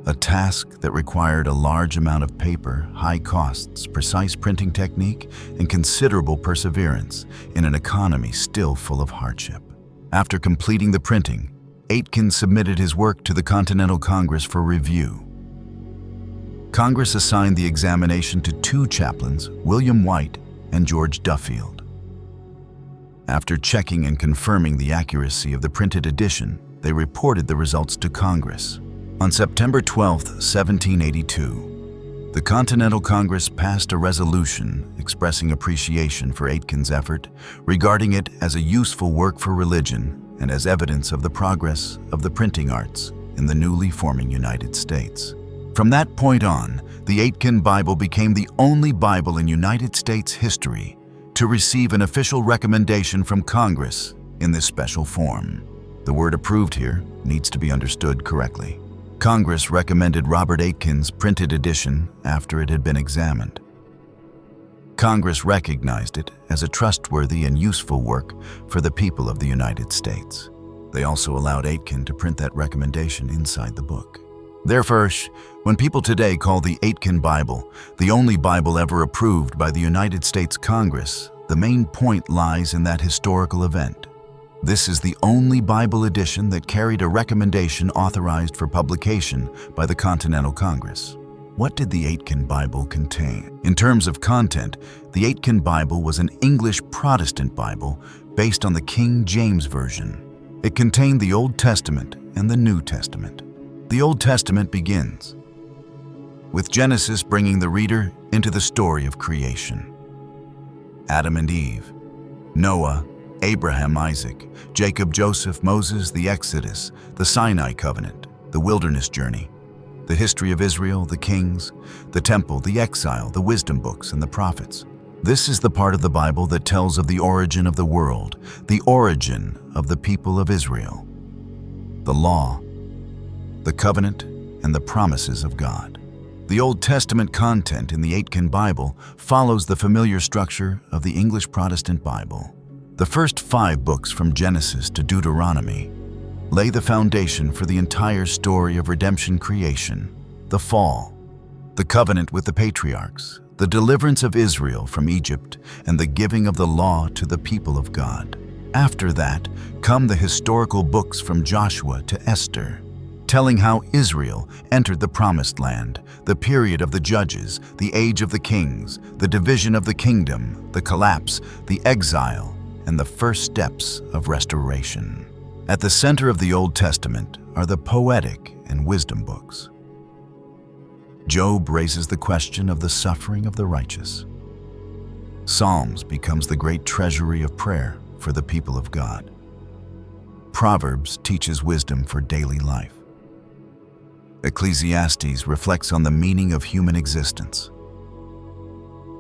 A task that required a large amount of paper, high costs, precise printing technique, and considerable perseverance in an economy still full of hardship. After completing the printing, Aitken submitted his work to the Continental Congress for review. Congress assigned the examination to two chaplains, William White and George Duffield. After checking and confirming the accuracy of the printed edition, they reported the results to Congress. On September 12, 1782, the Continental Congress passed a resolution expressing appreciation for Aitken's effort, regarding it as a useful work for religion and as evidence of the progress of the printing arts in the newly forming United States. From that point on, the Aitken Bible became the only Bible in United States history to receive an official recommendation from Congress in this special form. The word approved here needs to be understood correctly. Congress recommended Robert Aitken's printed edition after it had been examined. Congress recognized it as a trustworthy and useful work for the people of the United States. They also allowed Aitken to print that recommendation inside the book. Therefore, when people today call the Aitken Bible the only Bible ever approved by the United States Congress, the main point lies in that historical event. This is the only Bible edition that carried a recommendation authorized for publication by the Continental Congress. What did the Aitken Bible contain? In terms of content, the Aitken Bible was an English Protestant Bible based on the King James Version. It contained the Old Testament and the New Testament. The Old Testament begins with Genesis, bringing the reader into the story of creation. Adam and Eve, Noah, Abraham, Isaac, Jacob, Joseph, Moses, the Exodus, the Sinai Covenant, the wilderness journey, the history of Israel, the kings, the temple, the exile, the wisdom books, and the prophets. This is the part of the Bible that tells of the origin of the world, the origin of the people of Israel, the law, the covenant, and the promises of God. The Old Testament content in the Aitken Bible follows the familiar structure of the English Protestant Bible. The first 5 books from Genesis to Deuteronomy lay the foundation for the entire story of redemption, creation, the fall, the covenant with the patriarchs, the deliverance of Israel from Egypt, and the giving of the law to the people of God. After that come the historical books from Joshua to Esther, telling how Israel entered the Promised Land, the period of the judges, the age of the kings, the division of the kingdom, the collapse, the exile, and the first steps of restoration. At the center of the Old Testament are the poetic and wisdom books. Job raises the question of the suffering of the righteous. Psalms becomes the great treasury of prayer for the people of God. Proverbs teaches wisdom for daily life. Ecclesiastes reflects on the meaning of human existence.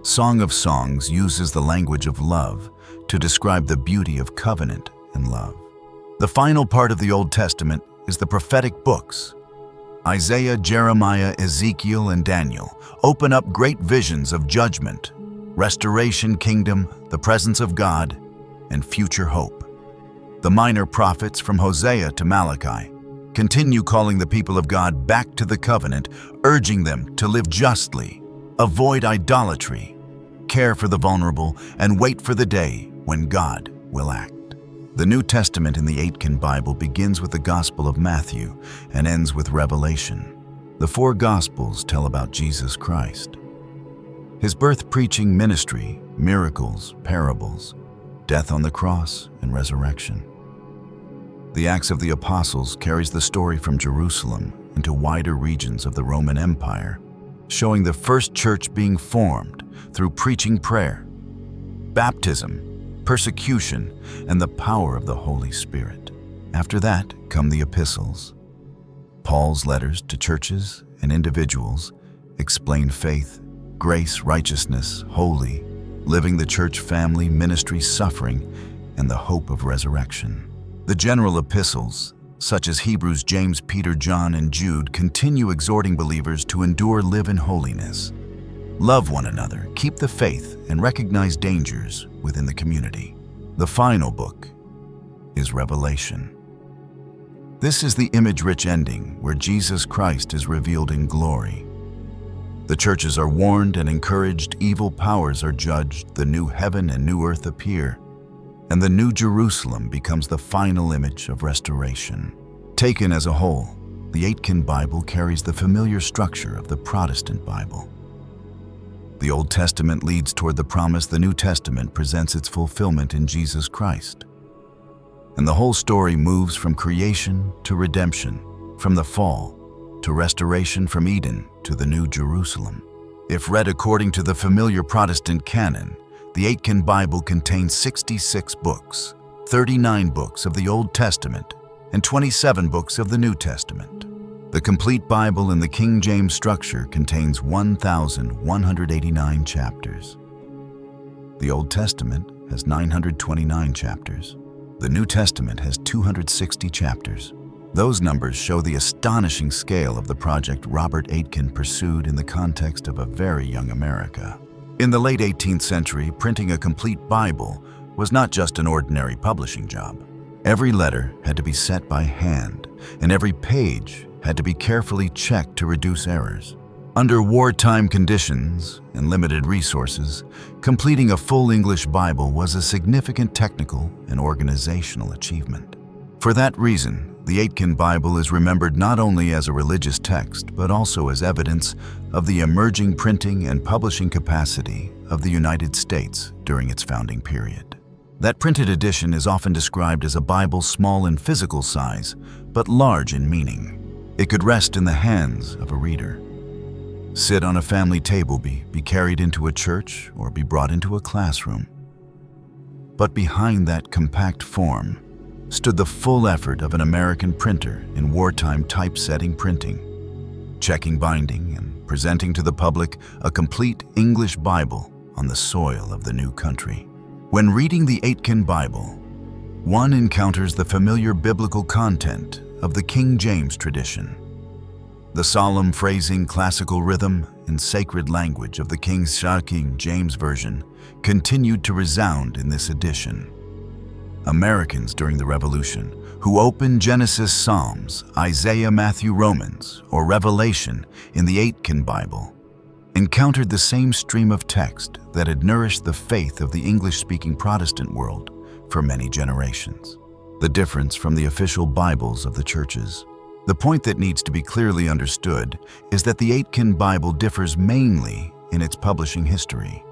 Song of Songs uses the language of love to describe the beauty of covenant and love. The final part of the Old Testament is the prophetic books. Isaiah, Jeremiah, Ezekiel, and Daniel open up great visions of judgment, restoration, kingdom, the presence of God, and future hope. The minor prophets from Hosea to Malachi continue calling the people of God back to the covenant, urging them to live justly, avoid idolatry, care for the vulnerable, and wait for the day when God will act. The New Testament in the Aitken Bible begins with the Gospel of Matthew and ends with Revelation. The four Gospels tell about Jesus Christ, his birth, preaching, ministry, miracles, parables, death on the cross, and resurrection. The Acts of the Apostles carries the story from Jerusalem into wider regions of the Roman Empire, showing the first church being formed through preaching, prayer, baptism, persecution, and the power of the Holy Spirit. After that come the epistles. Paul's letters to churches and individuals explain faith, grace, righteousness, holy, living the church family, ministry, suffering, and the hope of resurrection. The general epistles, such as Hebrews, James, Peter, John, and Jude, continue exhorting believers to endure, live in holiness, love one another, keep the faith, and recognize dangers within the community. The final book is Revelation. This is the image-rich ending where Jesus Christ is revealed in glory. The churches are warned and encouraged, evil powers are judged, the new heaven and new earth appear, and the New Jerusalem becomes the final image of restoration. Taken as a whole, the Aitken Bible carries the familiar structure of the Protestant Bible. The Old Testament leads toward the promise, the New Testament presents its fulfillment in Jesus Christ. And the whole story moves from creation to redemption, from the fall to restoration, from Eden to the New Jerusalem. If read according to the familiar Protestant canon, the Aitken Bible contains 66 books, 39 books of the Old Testament, and 27 books of the New Testament. The complete Bible in the King James structure contains 1,189 chapters. The Old Testament has 929 chapters. The New Testament has 260 chapters. Those numbers show the astonishing scale of the project Robert Aitken pursued in the context of a very young America. In the late 18th century, printing a complete Bible was not just an ordinary publishing job. Every letter had to be set by hand, and every page had to be carefully checked to reduce errors. Under wartime conditions and limited resources, completing a full English Bible was a significant technical and organizational achievement. For that reason, the Aitken Bible is remembered not only as a religious text, but also as evidence of the emerging printing and publishing capacity of the United States during its founding period. That printed edition is often described as a Bible small in physical size, but large in meaning. It could rest in the hands of a reader, sit on a family table, be carried into a church, or be brought into a classroom. But behind that compact form stood the full effort of an American printer in wartime typesetting, printing, checking binding, and presenting to the public a complete English Bible on the soil of the new country. When reading the Aitken Bible, one encounters the familiar biblical content of the King James tradition. The solemn phrasing, classical rhythm, and sacred language of the King James Version continued to resound in this edition. Americans during the Revolution who opened Genesis, Psalms, Isaiah, Matthew, Romans, or Revelation in the Aitken Bible encountered the same stream of text that had nourished the faith of the English-speaking Protestant world for many generations. The difference from the official Bibles of the churches. The point that needs to be clearly understood is that the Aitken Bible differs mainly in its publishing history.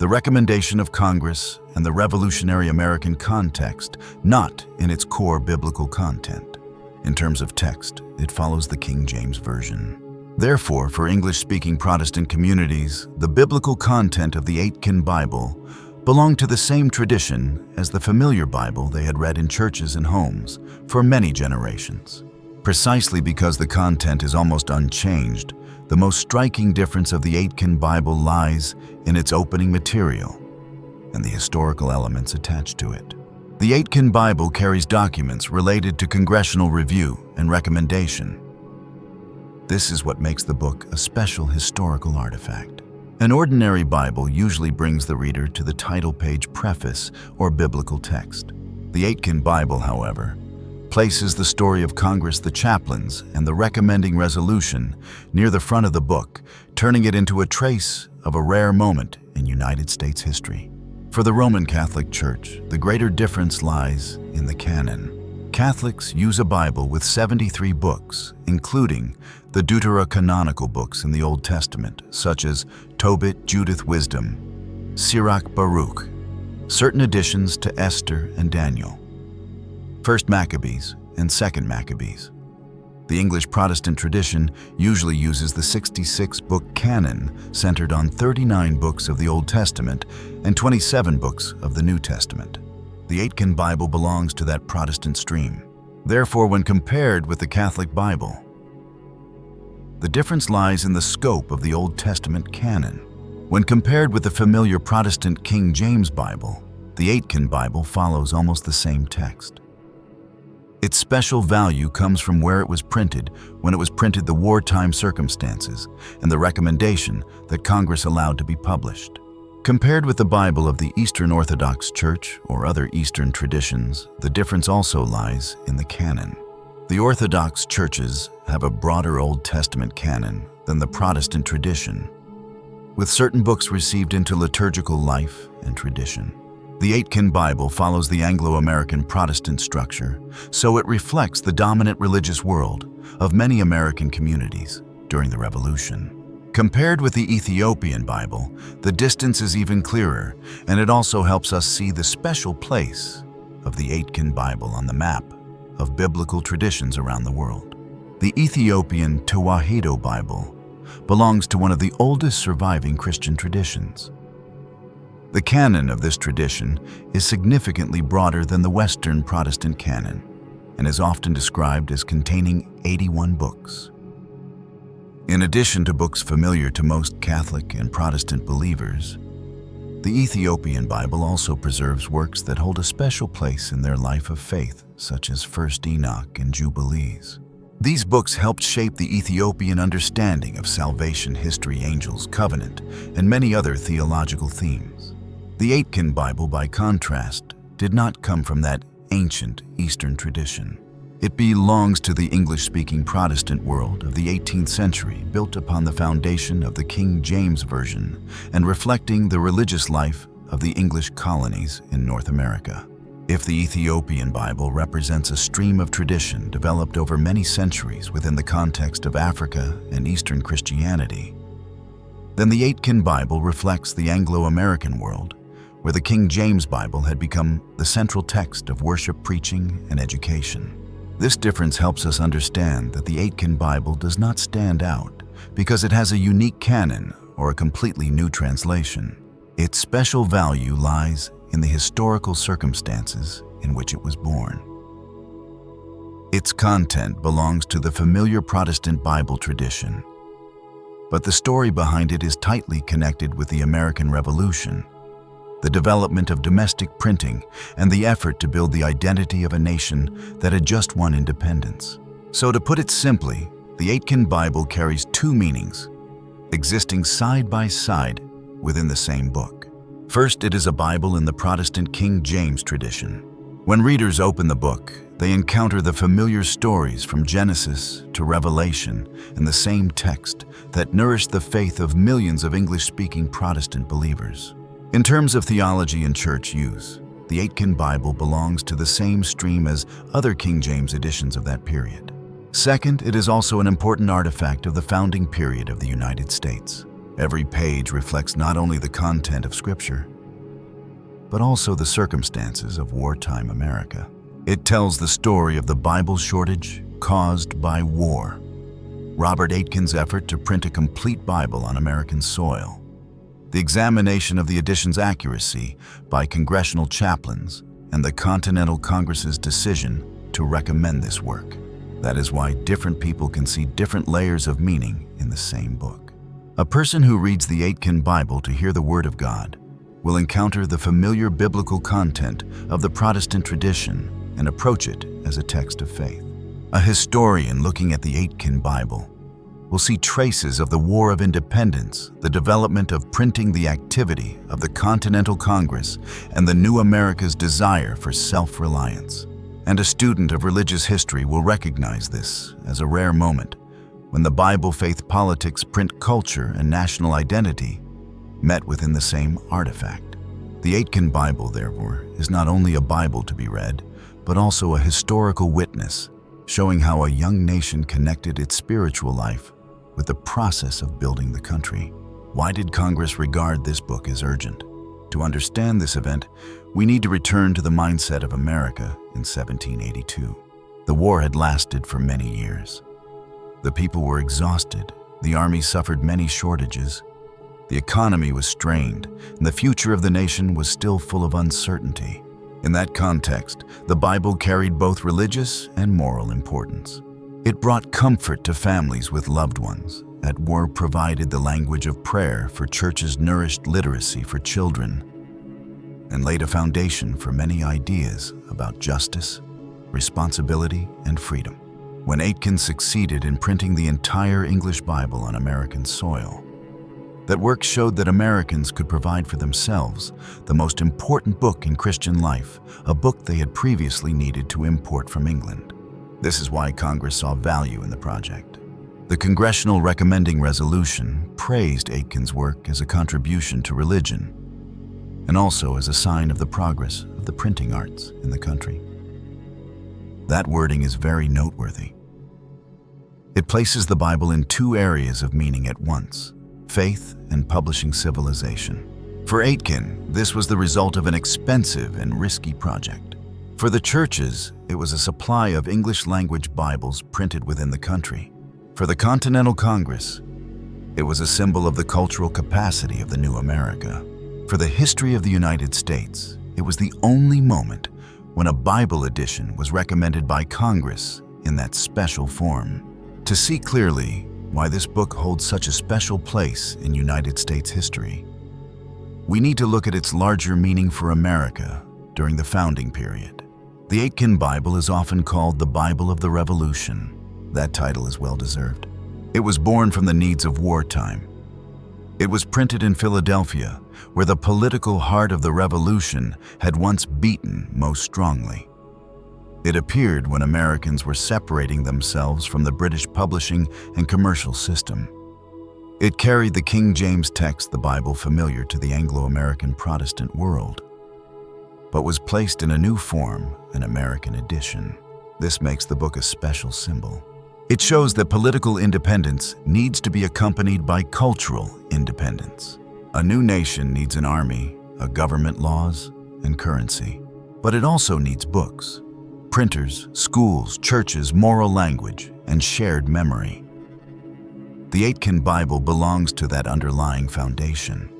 The recommendation of Congress and the revolutionary American context, not in its core biblical content. In terms of text, it follows the King James Version. Therefore, for English-speaking Protestant communities, the biblical content of the Aitken Bible belonged to the same tradition as the familiar Bible they had read in churches and homes for many generations. Precisely because the content is almost unchanged, the most striking difference of the Aitken Bible lies in its opening material and the historical elements attached to it. The Aitken Bible carries documents related to congressional review and recommendation. This is what makes the book a special historical artifact. An ordinary Bible usually brings the reader to the title page preface or biblical text. The Aitken Bible, however, places the story of Congress, the chaplains, and the recommending resolution near the front of the book, turning it into a trace of a rare moment in United States history. For the Roman Catholic Church, the greater difference lies in the canon. Catholics use a Bible with 73 books, including the deuterocanonical books in the Old Testament, such as Tobit, Judith, Wisdom, Sirach, Baruch, certain additions to Esther and Daniel, 1st Maccabees and 2nd Maccabees. The English Protestant tradition usually uses the 66-book canon centered on 39 books of the Old Testament and 27 books of the New Testament. The Aitken Bible belongs to that Protestant stream. Therefore, when compared with the Catholic Bible, the difference lies in the scope of the Old Testament canon. When compared with the familiar Protestant King James Bible, the Aitken Bible follows almost the same text. Its special value comes from where it was printed, when it was printed, the wartime circumstances, and the recommendation that Congress allowed to be published. Compared with the Bible of the Eastern Orthodox Church or other Eastern traditions, the difference also lies in the canon. The Orthodox churches have a broader Old Testament canon than the Protestant tradition, with certain books received into liturgical life and tradition. The Aitken Bible follows the Anglo-American Protestant structure, so it reflects the dominant religious world of many American communities during the Revolution. Compared with the Ethiopian Bible, the distance is even clearer, and it also helps us see the special place of the Aitken Bible on the map of biblical traditions around the world. The Ethiopian Tewahedo Bible belongs to one of the oldest surviving Christian traditions. The canon of this tradition is significantly broader than the Western Protestant canon and is often described as containing 81 books. In addition to books familiar to most Catholic and Protestant believers, the Ethiopian Bible also preserves works that hold a special place in their life of faith, such as 1st Enoch and Jubilees. These books helped shape the Ethiopian understanding of salvation, history, angels, covenant, and many other theological themes. The Aitken Bible, by contrast, did not come from that ancient Eastern tradition. It belongs to the English-speaking Protestant world of the 18th century, built upon the foundation of the King James Version and reflecting the religious life of the English colonies in North America. If the Ethiopian Bible represents a stream of tradition developed over many centuries within the context of Africa and Eastern Christianity, then the Aitken Bible reflects the Anglo-American world, where the King James Bible had become the central text of worship, preaching, and education. This difference helps us understand that the Aitken Bible does not stand out because it has a unique canon or a completely new translation. Its special value lies in the historical circumstances in which it was born. Its content belongs to the familiar Protestant Bible tradition, but the story behind it is tightly connected with the American Revolution, the development of domestic printing, and the effort to build the identity of a nation that had just won independence. So to put it simply, the Aitken Bible carries two meanings, existing side by side within the same book. First, it is a Bible in the Protestant King James tradition. When readers open the book, they encounter the familiar stories from Genesis to Revelation in the same text that nourished the faith of millions of English-speaking Protestant believers. In terms of theology and church use, the Aitken Bible belongs to the same stream as other King James editions of that period. Second, it is also an important artifact of the founding period of the United States. Every page reflects not only the content of Scripture, but also the circumstances of wartime America. It tells the story of the Bible shortage caused by war, Robert Aitken's effort to print a complete Bible on American soil, the examination of the edition's accuracy by congressional chaplains, and the Continental Congress's decision to recommend this work. That is why different people can see different layers of meaning in the same book. A person who reads the Aitken Bible to hear the Word of God will encounter the familiar biblical content of the Protestant tradition and approach it as a text of faith. A historian looking at the Aitken Bible will see traces of the War of Independence, the development of printing, the activity of the Continental Congress, and the new America's desire for self-reliance. And a student of religious history will recognize this as a rare moment when the Bible, faith, politics, print culture, and national identity met within the same artifact. The Aitken Bible, therefore, is not only a Bible to be read, but also a historical witness showing how a young nation connected its spiritual life with the process of building the country. Why did Congress regard this book as urgent? To understand this event, we need to return to the mindset of America in 1782. The war had lasted for many years. The people were exhausted, the army suffered many shortages, the economy was strained, and the future of the nation was still full of uncertainty. In that context, the Bible carried both religious and moral importance. It brought comfort to families with loved ones. At war, provided the language of prayer for churches, nourished literacy for children, and laid a foundation for many ideas about justice, responsibility, and freedom. When Aitken succeeded in printing the entire English Bible on American soil, that work showed that Americans could provide for themselves the most important book in Christian life, a book they had previously needed to import from England. This is why Congress saw value in the project. The Congressional Recommending Resolution praised Aitken's work as a contribution to religion and also as a sign of the progress of the printing arts in the country. That wording is very noteworthy. It places the Bible in two areas of meaning at once: faith and publishing civilization. For Aitken, this was the result of an expensive and risky project. For the churches, it was a supply of English-language Bibles printed within the country. For the Continental Congress, it was a symbol of the cultural capacity of the new America. For the history of the United States, it was the only moment when a Bible edition was recommended by Congress in that special form. To see clearly why this book holds such a special place in United States history, we need to look at its larger meaning for America during the founding period. The Aitken Bible is often called the Bible of the Revolution. That title is well-deserved. It was born from the needs of wartime. It was printed in Philadelphia, where the political heart of the Revolution had once beaten most strongly. It appeared when Americans were separating themselves from the British publishing and commercial system. It carried the King James text, the Bible familiar to the Anglo-American Protestant world, but was placed in a new form, an American edition. This makes the book a special symbol. It shows that political independence needs to be accompanied by cultural independence. A new nation needs an army, a government, laws, and currency. But it also needs books, printers, schools, churches, moral language, and shared memory. The Aitken Bible belongs to that underlying foundation.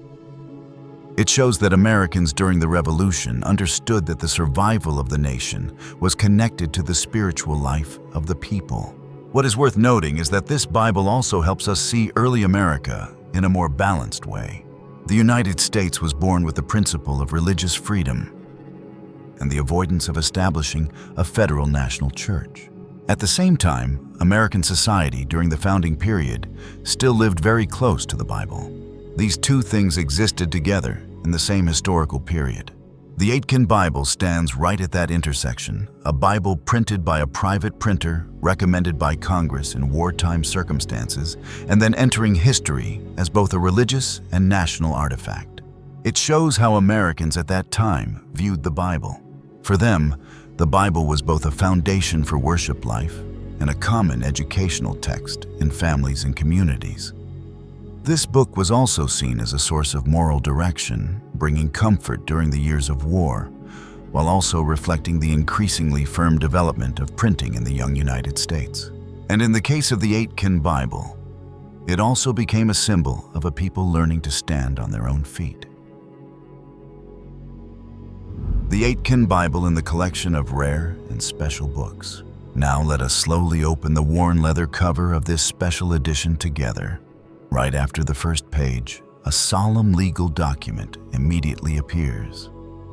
It shows that Americans during the Revolution understood that the survival of the nation was connected to the spiritual life of the people. What is worth noting is that this Bible also helps us see early America in a more balanced way. The United States was born with the principle of religious freedom and the avoidance of establishing a federal national church. At the same time, American society during the founding period still lived very close to the Bible. These two things existed together in the same historical period. The Aitken Bible stands right at that intersection, a Bible printed by a private printer, recommended by Congress in wartime circumstances, and then entering history as both a religious and national artifact. It shows how Americans at that time viewed the Bible. For them, the Bible was both a foundation for worship life and a common educational text in families and communities. This book was also seen as a source of moral direction, bringing comfort during the years of war, while also reflecting the increasingly firm development of printing in the young United States. And in the case of the Aitken Bible, it also became a symbol of a people learning to stand on their own feet. The Aitken Bible in the collection of rare and special books. Now let us slowly open the worn leather cover of this special edition together. Right after the first page, a solemn legal document immediately appears.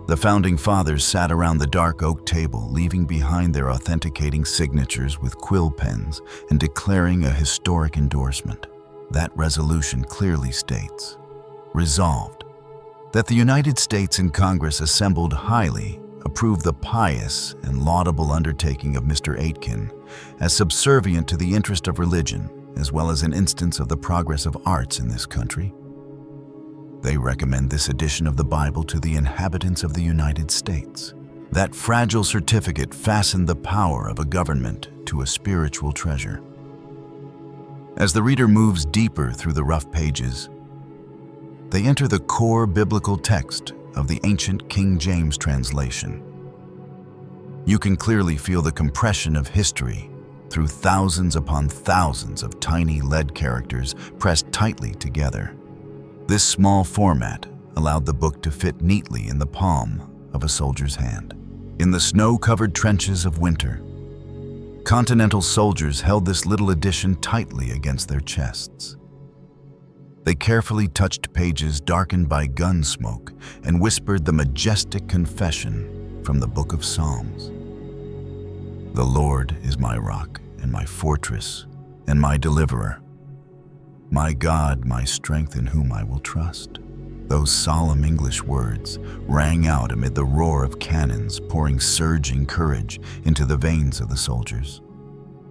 The Founding Fathers sat around the dark oak table, leaving behind their authenticating signatures with quill pens and declaring a historic endorsement. That resolution clearly states, "Resolved, that the United States and Congress assembled highly approve the pious and laudable undertaking of Mr. Aitken as subservient to the interest of religion, as well as an instance of the progress of arts in this country. They recommend this edition of the Bible to the inhabitants of the United States. That fragile certificate fastened the power of a government to a spiritual treasure." As the reader moves deeper through the rough pages, they enter the core biblical text of the ancient King James translation. You can clearly feel the compression of history through thousands upon thousands of tiny lead characters pressed tightly together. This small format allowed the book to fit neatly in the palm of a soldier's hand. In the snow-covered trenches of winter, Continental soldiers held this little edition tightly against their chests. They carefully touched pages darkened by gun smoke and whispered the majestic confession from the Book of Psalms. "The Lord is my rock and my fortress and my deliverer. My God, my strength in whom I will trust." Those solemn English words rang out amid the roar of cannons, pouring surging courage into the veins of the soldiers.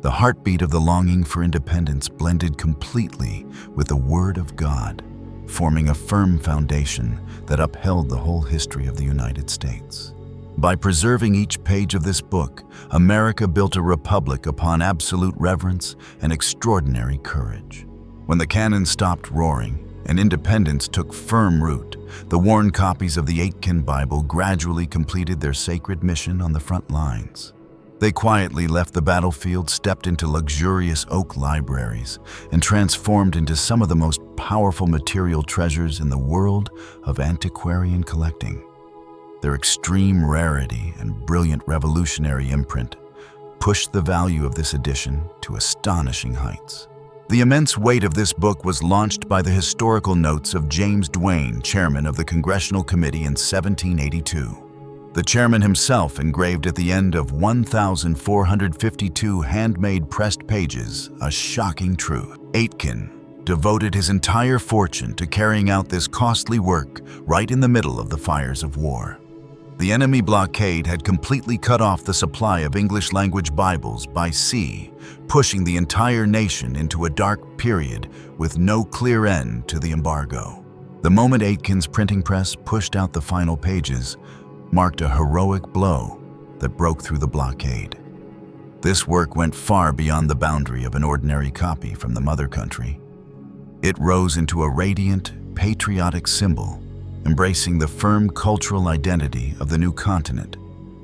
The heartbeat of the longing for independence blended completely with the Word of God, forming a firm foundation that upheld the whole history of the United States. By preserving each page of this book, America built a republic upon absolute reverence and extraordinary courage. When the cannon stopped roaring and independence took firm root, the worn copies of the Aitken Bible gradually completed their sacred mission on the front lines. They quietly left the battlefield, stepped into luxurious oak libraries, and transformed into some of the most powerful material treasures in the world of antiquarian collecting. Their extreme rarity and brilliant revolutionary imprint pushed the value of this edition to astonishing heights. The immense weight of this book was launched by the historical notes of James Duane, chairman of the Congressional Committee in 1782. The chairman himself engraved at the end of 1,452 handmade pressed pages a shocking truth. Aitken devoted his entire fortune to carrying out this costly work right in the middle of the fires of war. The enemy blockade had completely cut off the supply of English-language Bibles by sea, pushing the entire nation into a dark period with no clear end to the embargo. The moment Aitken's printing press pushed out the final pages marked a heroic blow that broke through the blockade. This work went far beyond the boundary of an ordinary copy from the mother country. It rose into a radiant, patriotic symbol, embracing the firm cultural identity of the new continent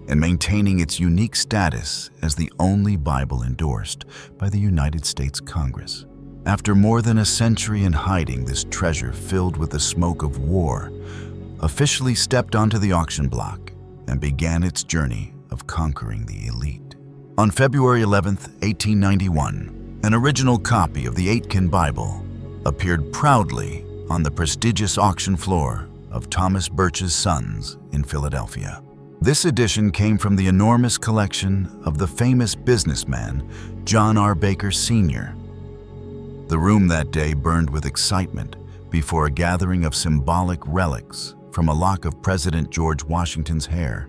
and maintaining its unique status as the only Bible endorsed by the United States Congress. After more than a century in hiding, this treasure filled with the smoke of war officially stepped onto the auction block and began its journey of conquering the elite. On February 11, 1891, an original copy of the Aitken Bible appeared proudly on the prestigious auction floor of Thomas Birch's Sons in Philadelphia. This edition came from the enormous collection of the famous businessman John R. Baker Sr. The room that day burned with excitement before a gathering of symbolic relics, from a lock of President George Washington's hair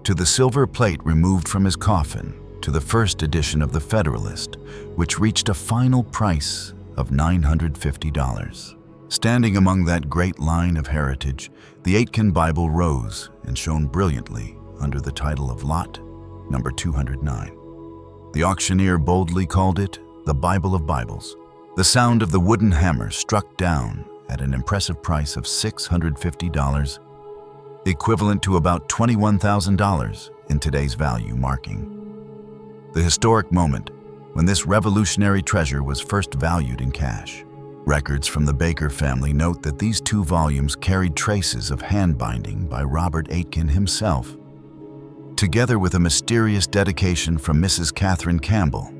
to the silver plate removed from his coffin, to the first edition of the Federalist, which reached a final price of $950. Standing among that great line of heritage, the Aitken Bible rose and shone brilliantly under the title of Lot number 209. The auctioneer boldly called it the Bible of Bibles. The sound of the wooden hammer struck down at an impressive price of $650, equivalent to about $21,000 in today's value, marking the historic moment when this revolutionary treasure was first valued in cash. Records from the Baker family note that these 2 volumes carried traces of hand-binding by Robert Aitken himself, together with a mysterious dedication from Mrs. Catherine Campbell,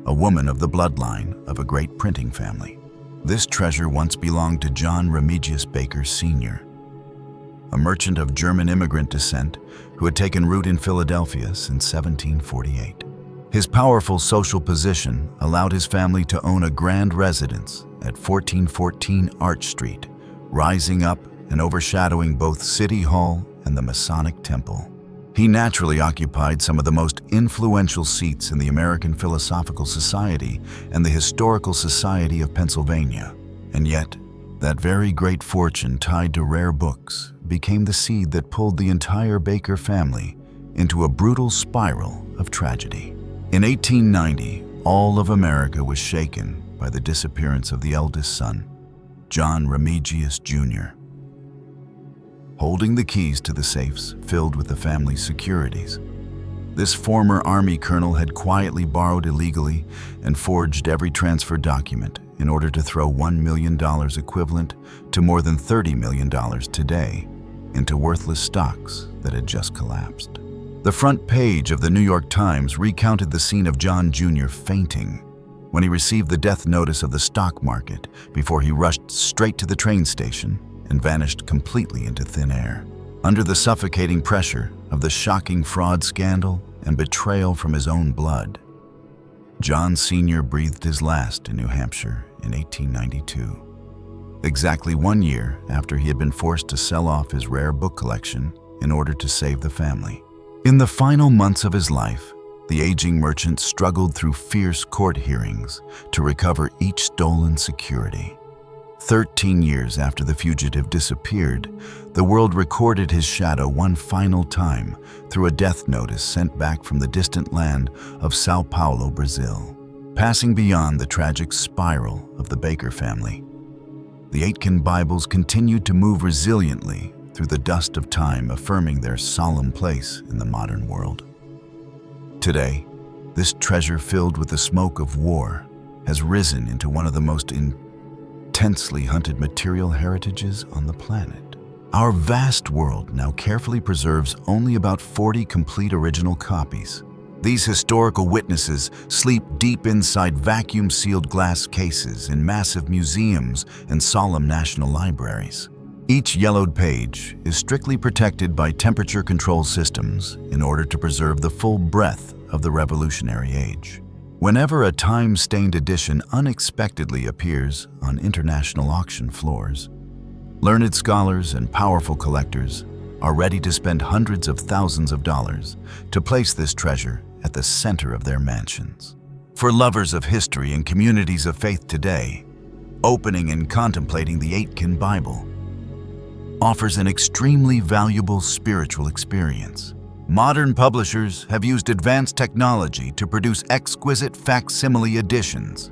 a woman of the bloodline of a great printing family. This treasure once belonged to John Remigius Baker Sr., a merchant of German immigrant descent who had taken root in Philadelphia since 1748. His powerful social position allowed his family to own a grand residence at 1414 Arch Street, rising up and overshadowing both City Hall and the Masonic Temple. He naturally occupied some of the most influential seats in the American Philosophical Society and the Historical Society of Pennsylvania. And yet, that very great fortune tied to rare books became the seed that pulled the entire Baker family into a brutal spiral of tragedy. In 1890, all of America was shaken by the disappearance of the eldest son, John Remigius Jr. Holding the keys to the safes filled with the family's securities, this former Army colonel had quietly borrowed illegally and forged every transfer document in order to throw $1 million equivalent to more than $30 million today into worthless stocks that had just collapsed. The front page of the New York Times recounted the scene of John Jr. fainting when he received the death notice of the stock market before he rushed straight to the train station and vanished completely into thin air. Under the suffocating pressure of the shocking fraud scandal and betrayal from his own blood, John Sr. breathed his last in New Hampshire in 1892, exactly 1 year after he had been forced to sell off his rare book collection in order to save the family. In the final months of his life, the aging merchant struggled through fierce court hearings to recover each stolen security. 13 years after the fugitive disappeared, the world recorded his shadow one final time through a death notice sent back from the distant land of Sao Paulo, Brazil. Passing beyond the tragic spiral of the Baker family, the Aitken Bibles continued to move resiliently through the dust of time, affirming their solemn place in the modern world. Today, this treasure filled with the smoke of war has risen into one of the most intensely hunted material heritages on the planet. Our vast world now carefully preserves only about 40 complete original copies. These historical witnesses sleep deep inside vacuum-sealed glass cases in massive museums and solemn national libraries. Each yellowed page is strictly protected by temperature control systems in order to preserve the full breadth of the Revolutionary Age. Whenever a time-stained edition unexpectedly appears on international auction floors, learned scholars and powerful collectors are ready to spend hundreds of thousands of dollars to place this treasure at the center of their mansions. For lovers of history and communities of faith today, opening and contemplating the Aitken Bible offers an extremely valuable spiritual experience. Modern publishers have used advanced technology to produce exquisite facsimile editions.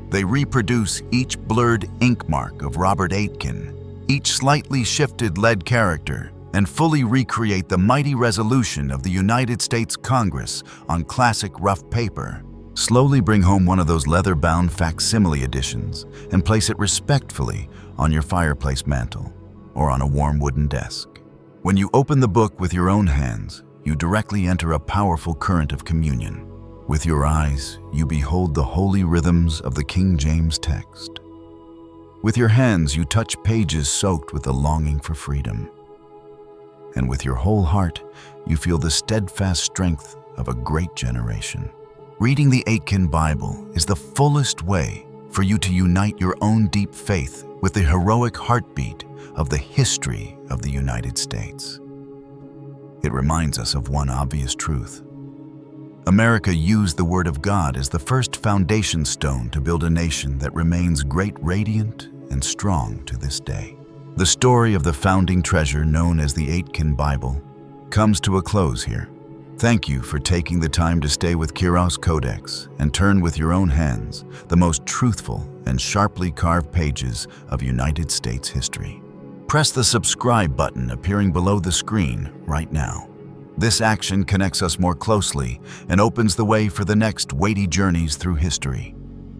They reproduce each blurred ink mark of Robert Aitken, each slightly shifted lead character, and fully recreate the mighty resolution of the United States Congress on classic rough paper. Slowly bring home one of those leather-bound facsimile editions and place it respectfully on your fireplace mantel or on a warm wooden desk. When you open the book with your own hands, you directly enter a powerful current of communion. With your eyes, you behold the holy rhythms of the King James text. With your hands, you touch pages soaked with the longing for freedom. And with your whole heart, you feel the steadfast strength of a great generation. Reading the Aitken Bible is the fullest way for you to unite your own deep faith with the heroic heartbeat of the history of the United States. It reminds us of one obvious truth. America used the Word of God as the first foundation stone to build a nation that remains great, radiant, and strong to this day. The story of the founding treasure known as the Aitken Bible comes to a close here. Thank you for taking the time to stay with Kyros Codex and turn with your own hands the most truthful and sharply carved pages of United States history. Press the subscribe button appearing below the screen right now. This action connects us more closely and opens the way for the next weighty journeys through history.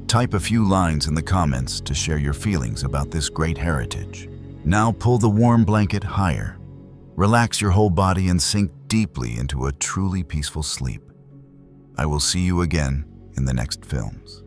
Type a few lines in the comments to share your feelings about this great heritage. Now pull the warm blanket higher. Relax your whole body and sink deeply into a truly peaceful sleep. I will see you again in the next films.